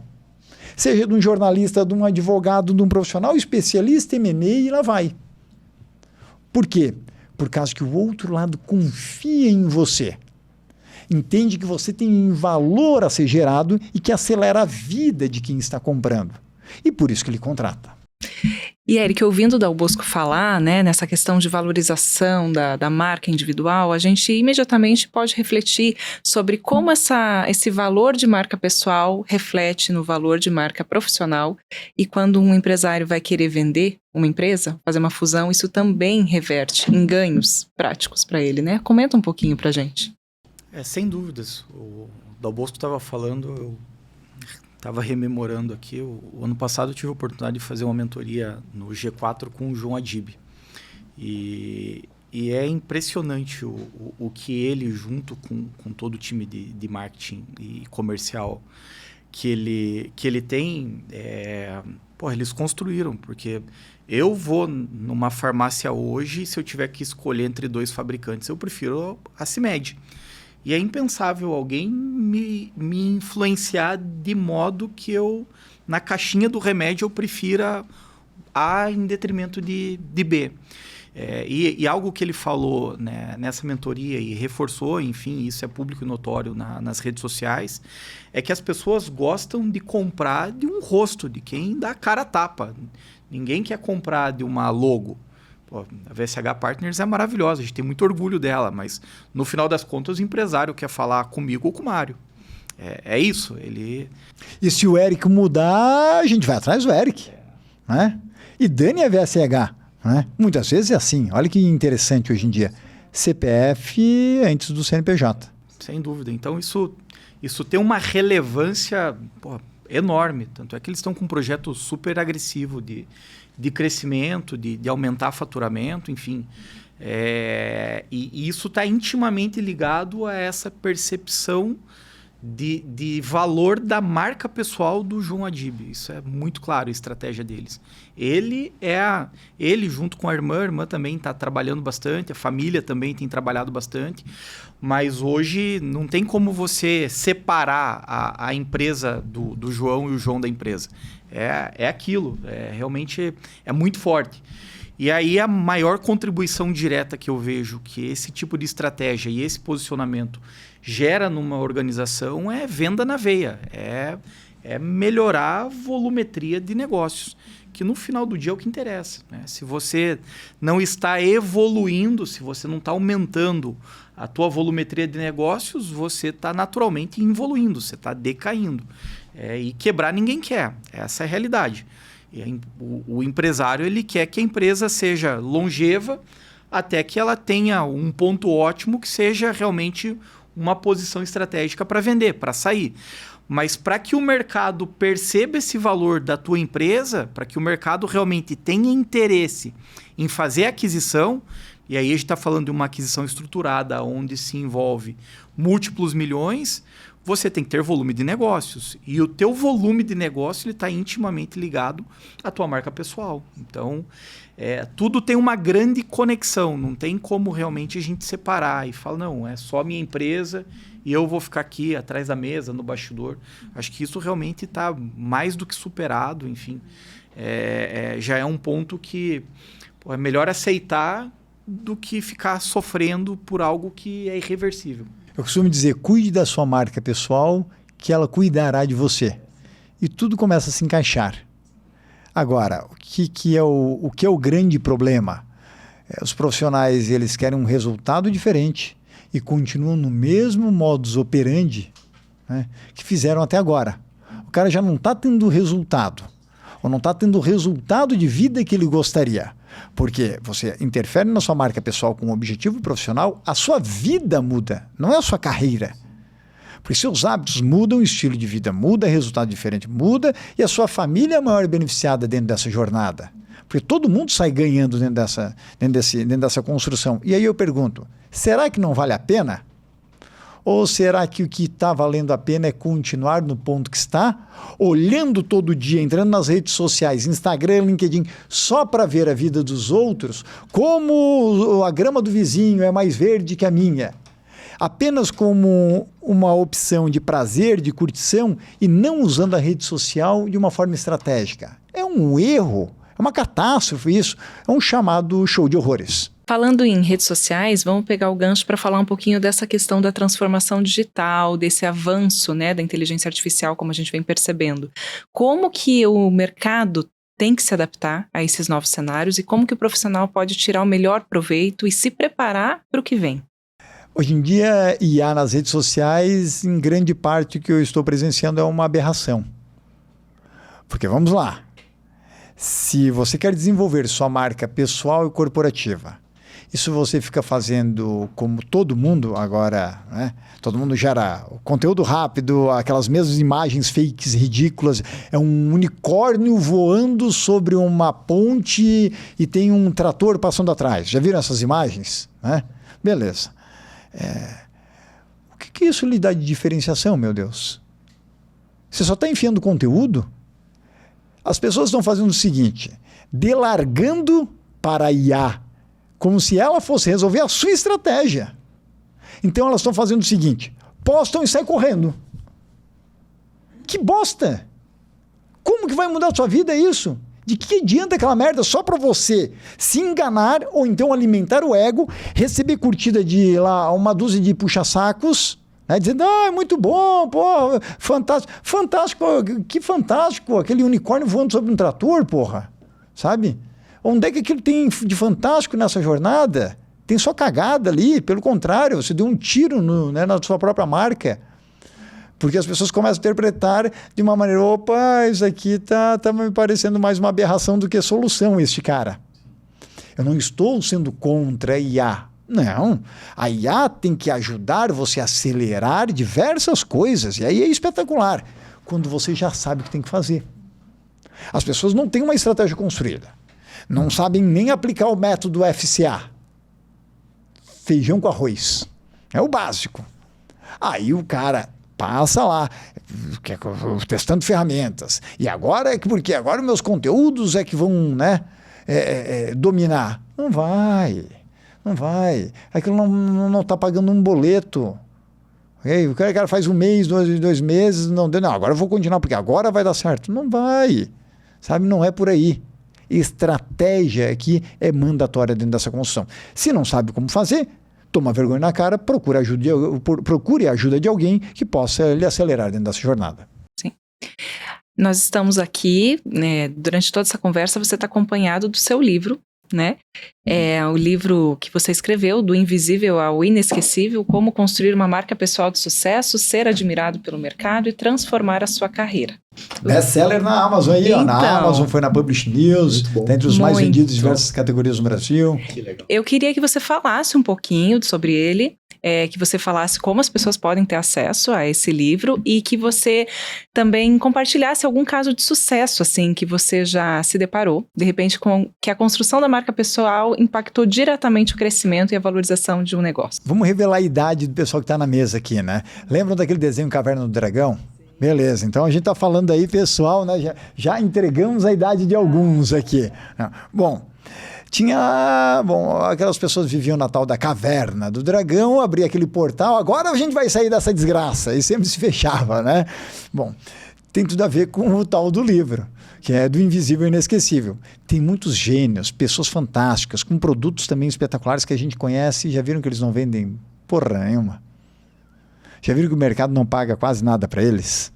Seja de um jornalista, de um advogado, de um profissional especialista em M&A e lá vai. Por quê? Por causa que o outro lado confia em você. Entende que você tem valor a ser gerado e que acelera a vida de quem está comprando. E por isso que ele contrata. E, Eric, ouvindo o Dal Bosco falar, né, nessa questão de valorização da marca individual, a gente imediatamente pode refletir sobre como esse valor de marca pessoal reflete no valor de marca profissional. E quando um empresário vai querer vender uma empresa, fazer uma fusão, isso também reverte em ganhos práticos para ele, né? Comenta um pouquinho para a gente. Sem dúvidas. O Dal Bosco estava falando, eu estava rememorando aqui. O ano passado eu tive a oportunidade de fazer uma mentoria no G4 com o João Adib. E é impressionante o que ele, junto com todo o time de marketing e comercial que ele tem, eles construíram. Porque eu vou numa farmácia hoje, se eu tiver que escolher entre 2 fabricantes, eu prefiro a CIMED. E é impensável alguém me influenciar de modo que eu, na caixinha do remédio, eu prefira A em detrimento de B. E algo que ele falou, né, nessa mentoria e reforçou, enfim, isso é público e notório nas redes sociais, é que as pessoas gostam de comprar de um rosto, de quem dá a cara a tapa. Ninguém quer comprar de uma logo. Pô, a VSH Partners é maravilhosa, a gente tem muito orgulho dela, mas no final das contas o empresário quer falar comigo ou com o Mário. É isso, ele... E se o Eric mudar, a gente vai atrás do Eric. Né? E dane a VSH. Né? Muitas vezes é assim, olha que interessante hoje em dia. CPF antes do CNPJ. Sem dúvida, então isso tem uma relevância enorme, tanto é que eles estão com um projeto super agressivo de crescimento, de aumentar faturamento, enfim. E isso está intimamente ligado a essa percepção de valor da marca pessoal do João Adib. Isso é muito claro, a estratégia deles. Ele junto com a irmã também está trabalhando bastante, a família também tem trabalhado bastante, mas hoje não tem como você separar a empresa do João e o João da empresa. É aquilo, realmente é muito forte. E aí a maior contribuição direta que eu vejo que esse tipo de estratégia e esse posicionamento gera numa organização é venda na veia, é melhorar a volumetria de negócios, que no final do dia é o que interessa. Né? Se você não está evoluindo, se você não está aumentando a tua volumetria de negócios, você está naturalmente involuindo, você está decaindo. E quebrar ninguém quer, essa é a realidade. E o empresário ele quer que a empresa seja longeva até que ela tenha um ponto ótimo que seja realmente uma posição estratégica para vender, para sair. Mas para que o mercado perceba esse valor da tua empresa, para que o mercado realmente tenha interesse em fazer a aquisição, e aí a gente está falando de uma aquisição estruturada onde se envolve múltiplos milhões, você tem que ter volume de negócios. E o teu volume de negócio está intimamente ligado à tua marca pessoal. Então, tudo tem uma grande conexão. Não tem como realmente a gente separar e falar, não, é só minha empresa e eu vou ficar aqui atrás da mesa, no bastidor. Acho que isso realmente está mais do que superado. Enfim, já é um ponto que é melhor aceitar do que ficar sofrendo por algo que é irreversível. Eu costumo dizer, cuide da sua marca pessoal, que ela cuidará de você. E tudo começa a se encaixar. Agora, o que é o grande problema? Os profissionais eles querem um resultado diferente e continuam no mesmo modus operandi, né, que fizeram até agora. O cara já não está tendo resultado. ou não está tendo o resultado de vida que ele gostaria. Porque você interfere na sua marca pessoal com um objetivo profissional, a sua vida muda, não é a sua carreira. Porque seus hábitos mudam, o estilo de vida muda, resultado diferente muda, e a sua família é a maior beneficiada dentro dessa jornada. Porque todo mundo sai ganhando dentro dessa construção. E aí eu pergunto, será que não vale a pena? Ou será que o que está valendo a pena é continuar no ponto que está, olhando todo dia, entrando nas redes sociais, Instagram, LinkedIn, só para ver a vida dos outros, como a grama do vizinho é mais verde que a minha? Apenas como uma opção de prazer, de curtição, e não usando a rede social de uma forma estratégica. É um erro, é uma catástrofe isso, é um chamado show de horrores. Falando em redes sociais, vamos pegar o gancho para falar um pouquinho dessa questão da transformação digital, desse avanço, né, da inteligência artificial, como a gente vem percebendo. Como que o mercado tem que se adaptar a esses novos cenários e como que o profissional pode tirar o melhor proveito e se preparar para o que vem? Hoje em dia, IA nas redes sociais, em grande parte o que eu estou presenciando é uma aberração. Porque vamos lá, se você quer desenvolver sua marca pessoal e corporativa, isso você fica fazendo como todo mundo agora, né? Todo mundo gera conteúdo rápido, aquelas mesmas imagens fakes ridículas, é um unicórnio voando sobre uma ponte e tem um trator passando atrás. Já viram essas imagens? Né? Beleza. O que isso lhe dá de diferenciação, meu Deus? Você só está enfiando conteúdo? As pessoas estão fazendo o seguinte, delargando para a IA, como se ela fosse resolver a sua estratégia. Então elas estão fazendo o seguinte, postam e saem correndo. Que bosta! Como que vai mudar a sua vida isso? De que adianta aquela merda só para você se enganar ou então alimentar o ego, receber curtida de lá uma dúzia de puxa-sacos, né, dizendo, é muito bom, pô, fantástico. Fantástico, que fantástico, aquele unicórnio voando sobre um trator, porra, sabe? Onde é que aquilo tem de fantástico nessa jornada? Tem só cagada ali, pelo contrário, você deu um tiro na sua própria marca. Porque as pessoas começam a interpretar de uma maneira, opa, isso aqui tá me parecendo mais uma aberração do que solução, este cara. Eu não estou sendo contra a IA. Não, a IA tem que ajudar você a acelerar diversas coisas, e aí é espetacular, quando você já sabe o que tem que fazer. As pessoas não têm uma estratégia construída, não sabem nem aplicar o método FCA. Feijão com arroz. É o básico. Aí o cara passa lá, testando ferramentas. E agora porque agora meus conteúdos é que vão, né, dominar. Não vai. Aquilo não está pagando um boleto. Okay? O cara faz um mês, dois meses, não deu. Não, agora eu vou continuar, porque agora vai dar certo. Não vai. Sabe, não é por aí. Estratégia aqui é mandatória dentro dessa construção. Se não sabe como fazer, toma vergonha na cara, procure a ajuda de alguém que possa lhe acelerar dentro dessa jornada. Sim. Nós estamos aqui, né, durante toda essa conversa, você está acompanhado do seu livro, né? É o livro que você escreveu, Do Invisível ao Inesquecível, Como Construir uma Marca Pessoal de Sucesso, Ser Admirado pelo Mercado e Transformar a Sua Carreira. Best-seller na Amazon aí, então, ó. Na Amazon, foi na Publish News, tá entre os mais vendidos em diversas categorias no Brasil. Que legal. Eu queria que você falasse um pouquinho sobre ele, que você falasse como as pessoas podem ter acesso a esse livro e que você também compartilhasse algum caso de sucesso, assim, que você já se deparou, de repente, com que a construção da marca pessoal impactou diretamente o crescimento e a valorização de um negócio. Vamos revelar a idade do pessoal que está na mesa aqui, né? Lembram daquele desenho Caverna do Dragão? Beleza, então a gente está falando aí, pessoal, né? Já entregamos a idade de alguns aqui. Bom, aquelas pessoas viviam na tal da Caverna do Dragão, abria aquele portal, agora a gente vai sair dessa desgraça, e sempre se fechava, né? Bom, tem tudo a ver com o tal do livro, que é Do Invisível ao Inesquecível. Tem muitos gênios, pessoas fantásticas, com produtos também espetaculares que a gente conhece, e já viram que eles não vendem porra nenhuma? Já viram que o mercado não paga quase nada para eles?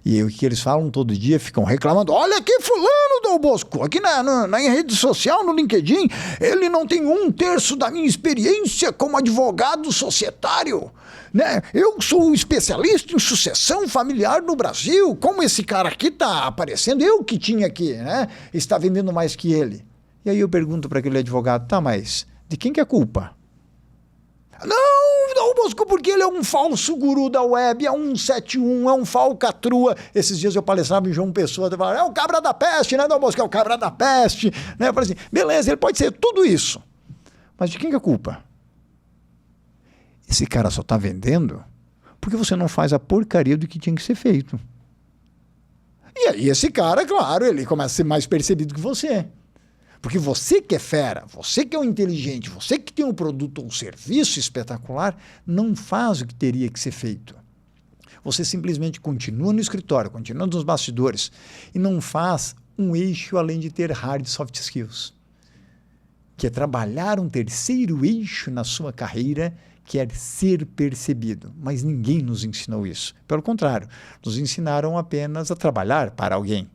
E o que eles falam todo dia, ficam reclamando, olha aqui fulano, Dom Bosco, aqui na rede social, no LinkedIn, ele não tem 1/3 da minha experiência como advogado societário, né? Eu sou especialista em sucessão familiar no Brasil, como esse cara aqui está aparecendo, eu que tinha aqui, né? Está vendendo mais que ele. E aí eu pergunto para aquele advogado, tá, mas de quem que é a culpa? Não, Dom Bosco, porque ele é um falso guru da web, é um 171, é um falcatrua. Esses dias eu palestrava em João Pessoa, eu falava, é o cabra da peste, né, Dom Bosco? É o cabra da peste. Né? Eu falei assim, beleza, ele pode ser tudo isso. Mas de quem que é a culpa? Esse cara só está vendendo porque você não faz a porcaria do que tinha que ser feito. E aí esse cara, claro, ele começa a ser mais percebido que você. Porque você que é fera, você que é um inteligente, você que tem um produto ou um serviço espetacular, não faz o que teria que ser feito. Você simplesmente continua no escritório, continua nos bastidores e não faz um eixo além de ter hard e soft skills, que é trabalhar um terceiro eixo na sua carreira, que é ser percebido. Mas ninguém nos ensinou isso. Pelo contrário, nos ensinaram apenas a trabalhar para alguém.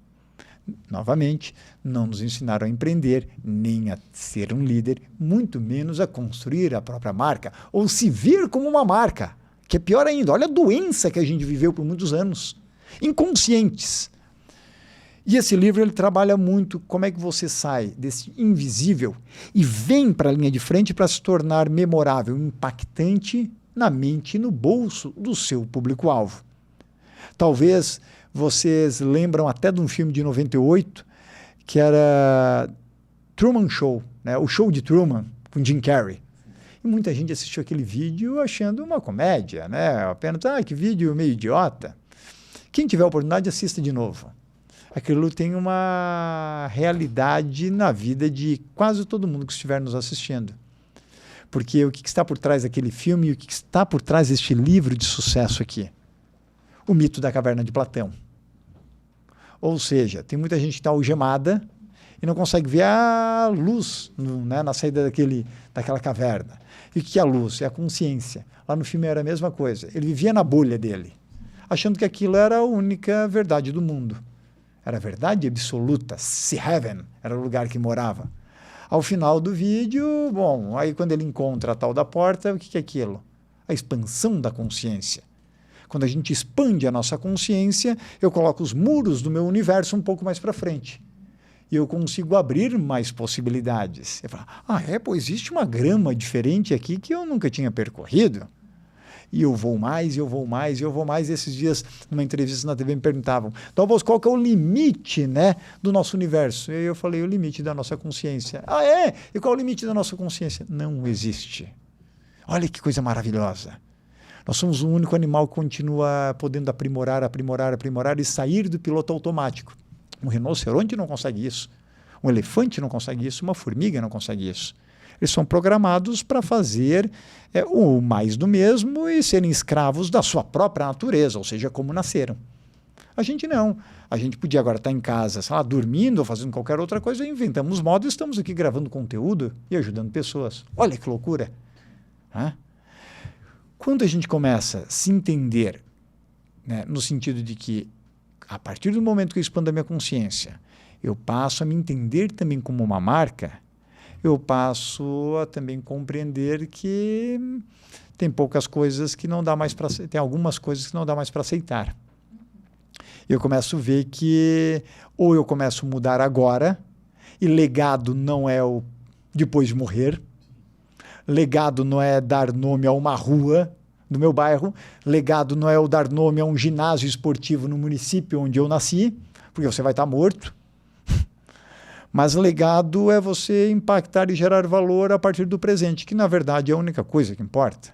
Novamente, não nos ensinaram a empreender, nem a ser um líder, muito menos a construir a própria marca, ou se ver como uma marca, que é pior ainda. Olha a doença que a gente viveu por muitos anos, inconscientes. E esse livro ele trabalha muito como é que você sai desse invisível e vem para a linha de frente para se tornar memorável, impactante na mente e no bolso do seu público-alvo. Talvez vocês lembram até de um filme de 98 que era Truman Show, né? O Show de Truman, com Jim Carrey. E muita gente assistiu aquele vídeo achando uma comédia, né? Apenas, que vídeo meio idiota. Quem tiver a oportunidade, assista de novo. Aquilo tem uma realidade na vida de quase todo mundo que estiver nos assistindo. Porque o que está por trás daquele filme e o que está por trás deste livro de sucesso aqui? O mito da caverna de Platão. Ou seja, tem muita gente que está algemada e não consegue ver a luz na saída daquela caverna. E o que é a luz? É a consciência. Lá no filme era a mesma coisa. Ele vivia na bolha dele, achando que aquilo era a única verdade do mundo. Era a verdade absoluta. Se Heaven era o lugar que morava. Ao final do vídeo, bom, aí quando ele encontra a tal da porta, o que é aquilo? A expansão da consciência. Quando a gente expande a nossa consciência, eu coloco os muros do meu universo um pouco mais para frente. E eu consigo abrir mais possibilidades. Eu falo, existe uma grama diferente aqui que eu nunca tinha percorrido. E eu vou mais, eu vou mais, eu vou mais. Esses dias, numa entrevista na TV, me perguntavam, Dom Bosco, qual que é o limite, né, do nosso universo? E eu falei, o limite da nossa consciência. E qual é o limite da nossa consciência? Não existe. Olha que coisa maravilhosa. Nós somos o único animal que continua podendo aprimorar e sair do piloto automático. Um rinoceronte não consegue isso. Um elefante não consegue isso. Uma formiga não consegue isso. Eles são programados para fazer o mais do mesmo e serem escravos da sua própria natureza, ou seja, como nasceram. A gente não. A gente podia agora estar em casa, sei lá, dormindo ou fazendo qualquer outra coisa, inventamos modo e estamos aqui gravando conteúdo e ajudando pessoas. Olha que loucura. Quando a gente começa a se entender, né, no sentido de que, a partir do momento que eu expando a minha consciência, eu passo a me entender também como uma marca, eu passo a também compreender que tem poucas coisas que não dá mais para tem algumas coisas que não dá mais para aceitar. Eu começo a ver que ou eu começo a mudar agora, e legado não é o depois de morrer. Legado não é dar nome a uma rua do meu bairro. Legado não é o dar nome a um ginásio esportivo no município onde eu nasci, porque você vai estar morto. Mas legado é você impactar e gerar valor a partir do presente, que na verdade é a única coisa que importa.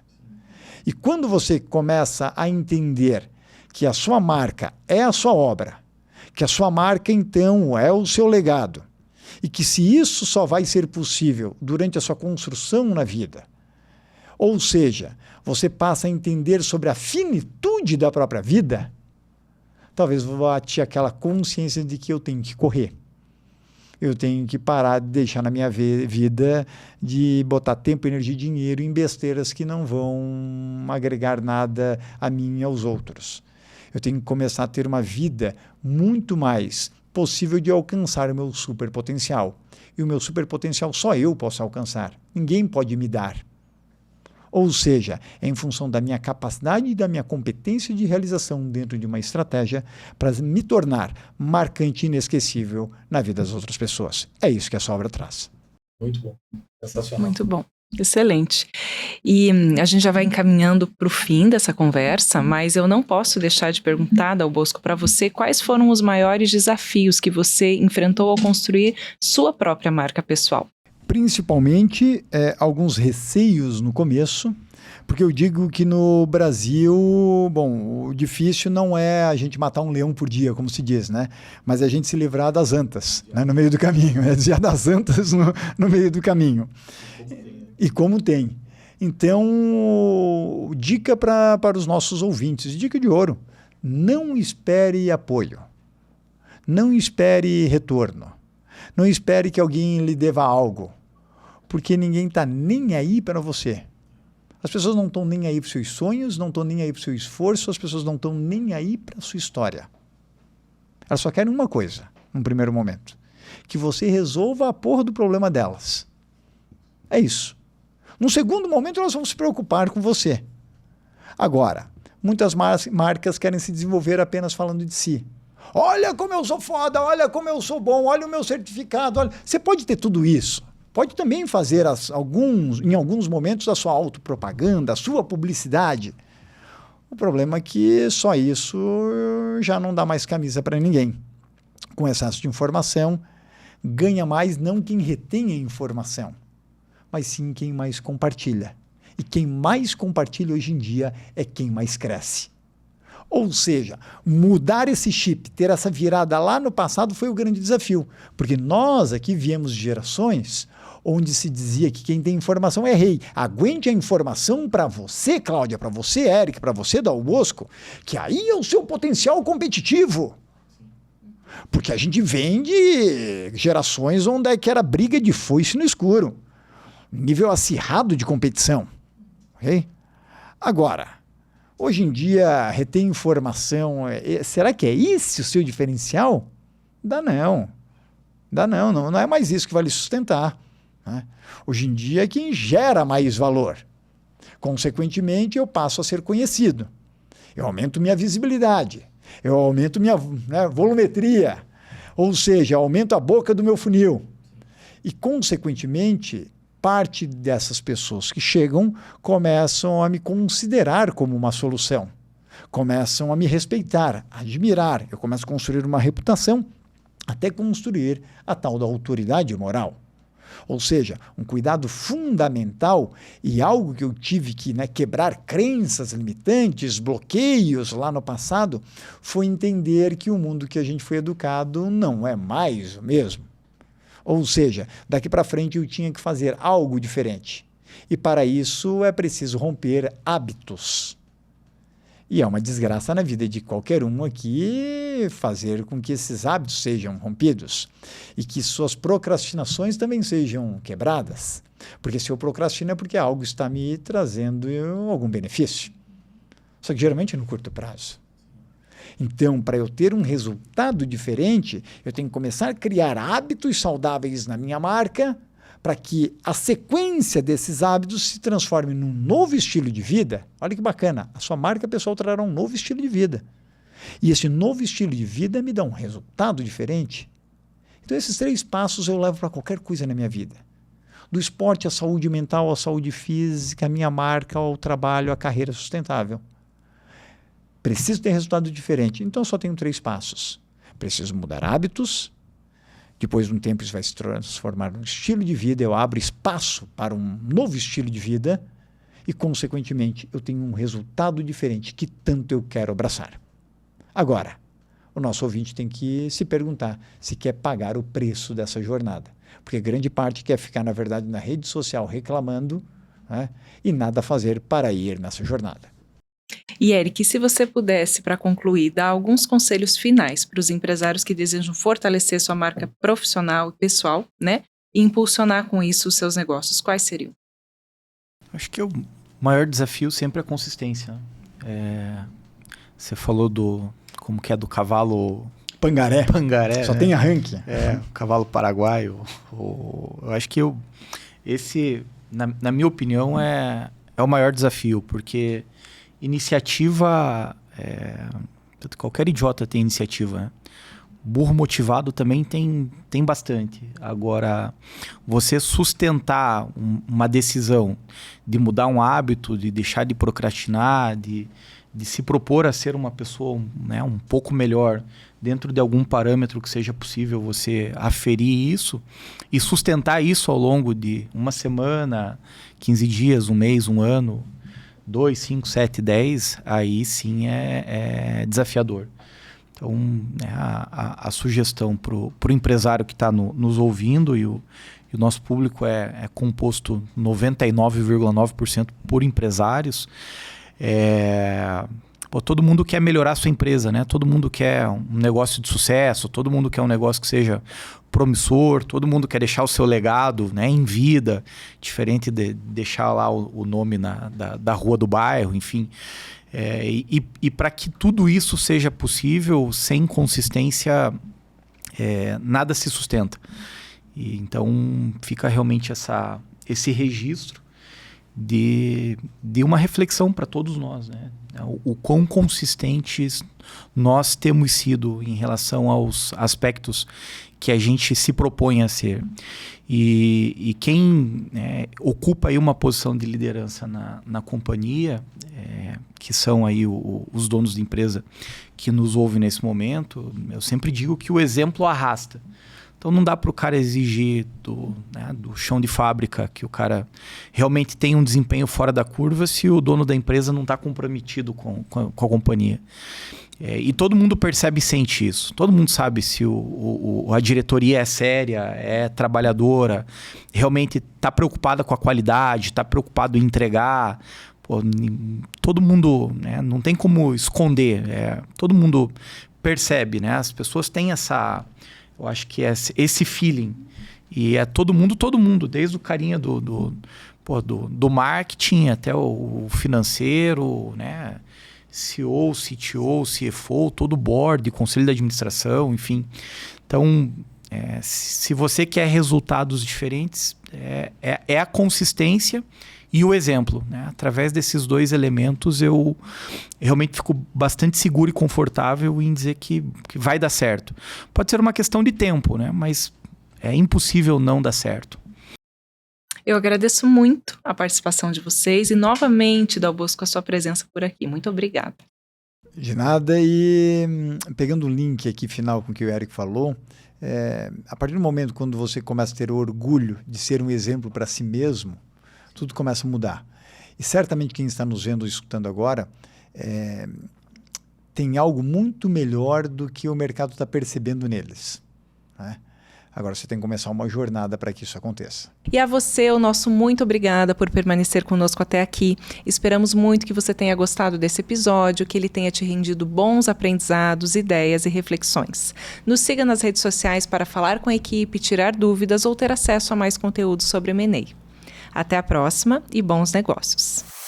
E quando você começa a entender que a sua marca é a sua obra, que a sua marca então é o seu legado, e que se isso só vai ser possível durante a sua construção na vida, ou seja, você passa a entender sobre a finitude da própria vida, talvez bate aquela consciência de que eu tenho que correr. Eu tenho que parar de deixar na minha vida de botar tempo, energia e dinheiro em besteiras que não vão agregar nada a mim e aos outros. Eu tenho que começar a ter uma vida muito mais possível de alcançar o meu superpotencial. E o meu superpotencial só eu posso alcançar. Ninguém pode me dar. Ou seja, é em função da minha capacidade e da minha competência de realização dentro de uma estratégia para me tornar marcante e inesquecível na vida das outras pessoas. É isso que essa obra traz. Muito bom. Sensacional. Muito bom. Excelente. E a gente já vai encaminhando para o fim dessa conversa, mas eu não posso deixar de perguntar, Dal Bosco, para você quais foram os maiores desafios que você enfrentou ao construir sua própria marca pessoal. Principalmente alguns receios no começo, porque eu digo que no Brasil, bom, o difícil não é a gente matar um leão por dia, como se diz, né? Mas a gente se livrar das antas, né? No meio do caminho, desviar das antas no meio do caminho. E como tem. Então, dica para os nossos ouvintes, dica de ouro, não espere apoio, não espere retorno, não espere que alguém lhe deva algo, porque ninguém está nem aí para você. As pessoas não estão nem aí para os seus sonhos, não estão nem aí para o seu esforço, as pessoas não estão nem aí para a sua história. Elas só querem uma coisa, num primeiro momento, que você resolva a porra do problema delas. É isso. Num segundo momento, elas vão se preocupar com você. Agora, muitas marcas querem se desenvolver apenas falando de si. Olha como eu sou foda, olha como eu sou bom, olha o meu certificado. Olha. Você pode ter tudo isso. Pode também fazer em alguns momentos a sua autopropaganda, a sua publicidade. O problema é que só isso já não dá mais camisa para ninguém. Com excesso de informação, ganha mais não quem retém a informação, mas sim quem mais compartilha. E quem mais compartilha hoje em dia é quem mais cresce. Ou seja, mudar esse chip, ter essa virada lá no passado foi o grande desafio. Porque nós aqui viemos de gerações onde se dizia que quem tem informação é rei. Aguente a informação para você, Cláudia, para você, Eric, para você, Dal Bosco, que aí é o seu potencial competitivo. Porque a gente vem de gerações onde é que era briga de foice no escuro. Nível acirrado de competição. Okay? Agora, hoje em dia, reter informação, será que é esse o seu diferencial? Dá não. Não é mais isso que vai lhe sustentar. Né? Hoje em dia é quem gera mais valor. Consequentemente, eu passo a ser conhecido. Eu aumento minha visibilidade. Eu aumento minha volumetria. Ou seja, aumento a boca do meu funil. E, consequentemente, parte dessas pessoas que chegam começam a me considerar como uma solução. Começam a me respeitar, a admirar. Eu começo a construir uma reputação até construir a tal da autoridade moral. Ou seja, um cuidado fundamental e algo que eu tive que quebrar crenças limitantes, bloqueios lá no passado, foi entender que o mundo que a gente foi educado não é mais o mesmo. Ou seja, daqui para frente eu tinha que fazer algo diferente. E para isso é preciso romper hábitos. E é uma desgraça na vida de qualquer um aqui fazer com que esses hábitos sejam rompidos e que suas procrastinações também sejam quebradas. Porque se eu procrastino é porque algo está me trazendo algum benefício. Só que geralmente é no curto prazo. Então, para eu ter um resultado diferente, eu tenho que começar a criar hábitos saudáveis na minha marca para que a sequência desses hábitos se transforme num novo estilo de vida. Olha que bacana, a sua marca pessoal trará um novo estilo de vida. E esse novo estilo de vida me dá um resultado diferente. Então, esses 3 passos eu levo para qualquer coisa na minha vida. Do esporte à saúde mental, à saúde física, à minha marca, ao trabalho, à carreira sustentável. Preciso ter resultado diferente, então só tenho 3 passos. Preciso mudar hábitos, depois de um tempo isso vai se transformar num estilo de vida, eu abro espaço para um novo estilo de vida e, consequentemente, eu tenho um resultado diferente que tanto eu quero abraçar. Agora, o nosso ouvinte tem que se perguntar se quer pagar o preço dessa jornada, porque grande parte quer ficar, na verdade, na rede social reclamando, né, e nada fazer para ir nessa jornada. E, Eric, se você pudesse, para concluir, dar alguns conselhos finais para os empresários que desejam fortalecer sua marca profissional e pessoal, né? E impulsionar com isso os seus negócios, quais seriam? Acho que o maior desafio sempre é a consistência. Você falou como que é do cavalo... Pangaré. Só tem arranque. O cavalo paraguaio. Eu acho que esse, na minha opinião, é o maior desafio, porque iniciativa... qualquer idiota tem iniciativa, né? Burro motivado também tem bastante. Agora, você sustentar uma decisão de mudar um hábito, de deixar de procrastinar, de se propor a ser uma pessoa, né, um pouco melhor dentro de algum parâmetro que seja possível você aferir isso e sustentar isso ao longo de uma semana, 15 dias, um mês, um ano, 2, 5, 7, 10, aí sim é desafiador. Então, a sugestão para o empresário que está nos ouvindo, e o nosso público é composto 99,9% por empresários, todo mundo quer melhorar a sua empresa, né? Todo mundo quer um negócio de sucesso, todo mundo quer um negócio que seja promissor, todo mundo quer deixar o seu legado, né, em vida, diferente de deixar lá o nome da rua do bairro, enfim. E para que tudo isso seja possível, sem consistência, nada se sustenta. E então fica realmente esse registro de uma reflexão para todos nós, né? O quão consistentes nós temos sido em relação aos aspectos que a gente se propõe a ser. E quem ocupa aí uma posição de liderança na companhia, que são aí os donos de empresa que nos ouvem nesse momento, eu sempre digo que o exemplo arrasta. Então não dá para o cara exigir do chão de fábrica que o cara realmente tenha um desempenho fora da curva se o dono da empresa não está comprometido com a companhia. E todo mundo percebe e sente isso. Todo mundo sabe se a diretoria é séria, é trabalhadora, realmente está preocupada com a qualidade, está preocupado em entregar. Todo mundo, né, não tem como esconder. Todo mundo percebe, né? As pessoas têm eu acho que é esse feeling. E é todo mundo, desde o carinha do marketing até o financeiro, né? CEO, CTO, CFO, todo o board, conselho de administração, enfim. Então, se você quer resultados diferentes, é a consistência e o exemplo, né? Através desses dois elementos, eu realmente fico bastante seguro e confortável em dizer que vai dar certo. Pode ser uma questão de tempo, né? Mas é impossível não dar certo. Eu agradeço muito a participação de vocês e novamente, Dal Bosco, a sua presença por aqui. Muito obrigada. De nada. E pegando o link aqui final com o que o Eric falou, a partir do momento quando você começa a ter orgulho de ser um exemplo para si mesmo, tudo começa a mudar. E certamente quem está nos vendo e escutando agora tem algo muito melhor do que o mercado está percebendo neles, né? Agora você tem que começar uma jornada para que isso aconteça. E a você, o nosso muito obrigada por permanecer conosco até aqui. Esperamos muito que você tenha gostado desse episódio, que ele tenha te rendido bons aprendizados, ideias e reflexões. Nos siga nas redes sociais para falar com a equipe, tirar dúvidas ou ter acesso a mais conteúdo sobre M&A. Até a próxima e bons negócios!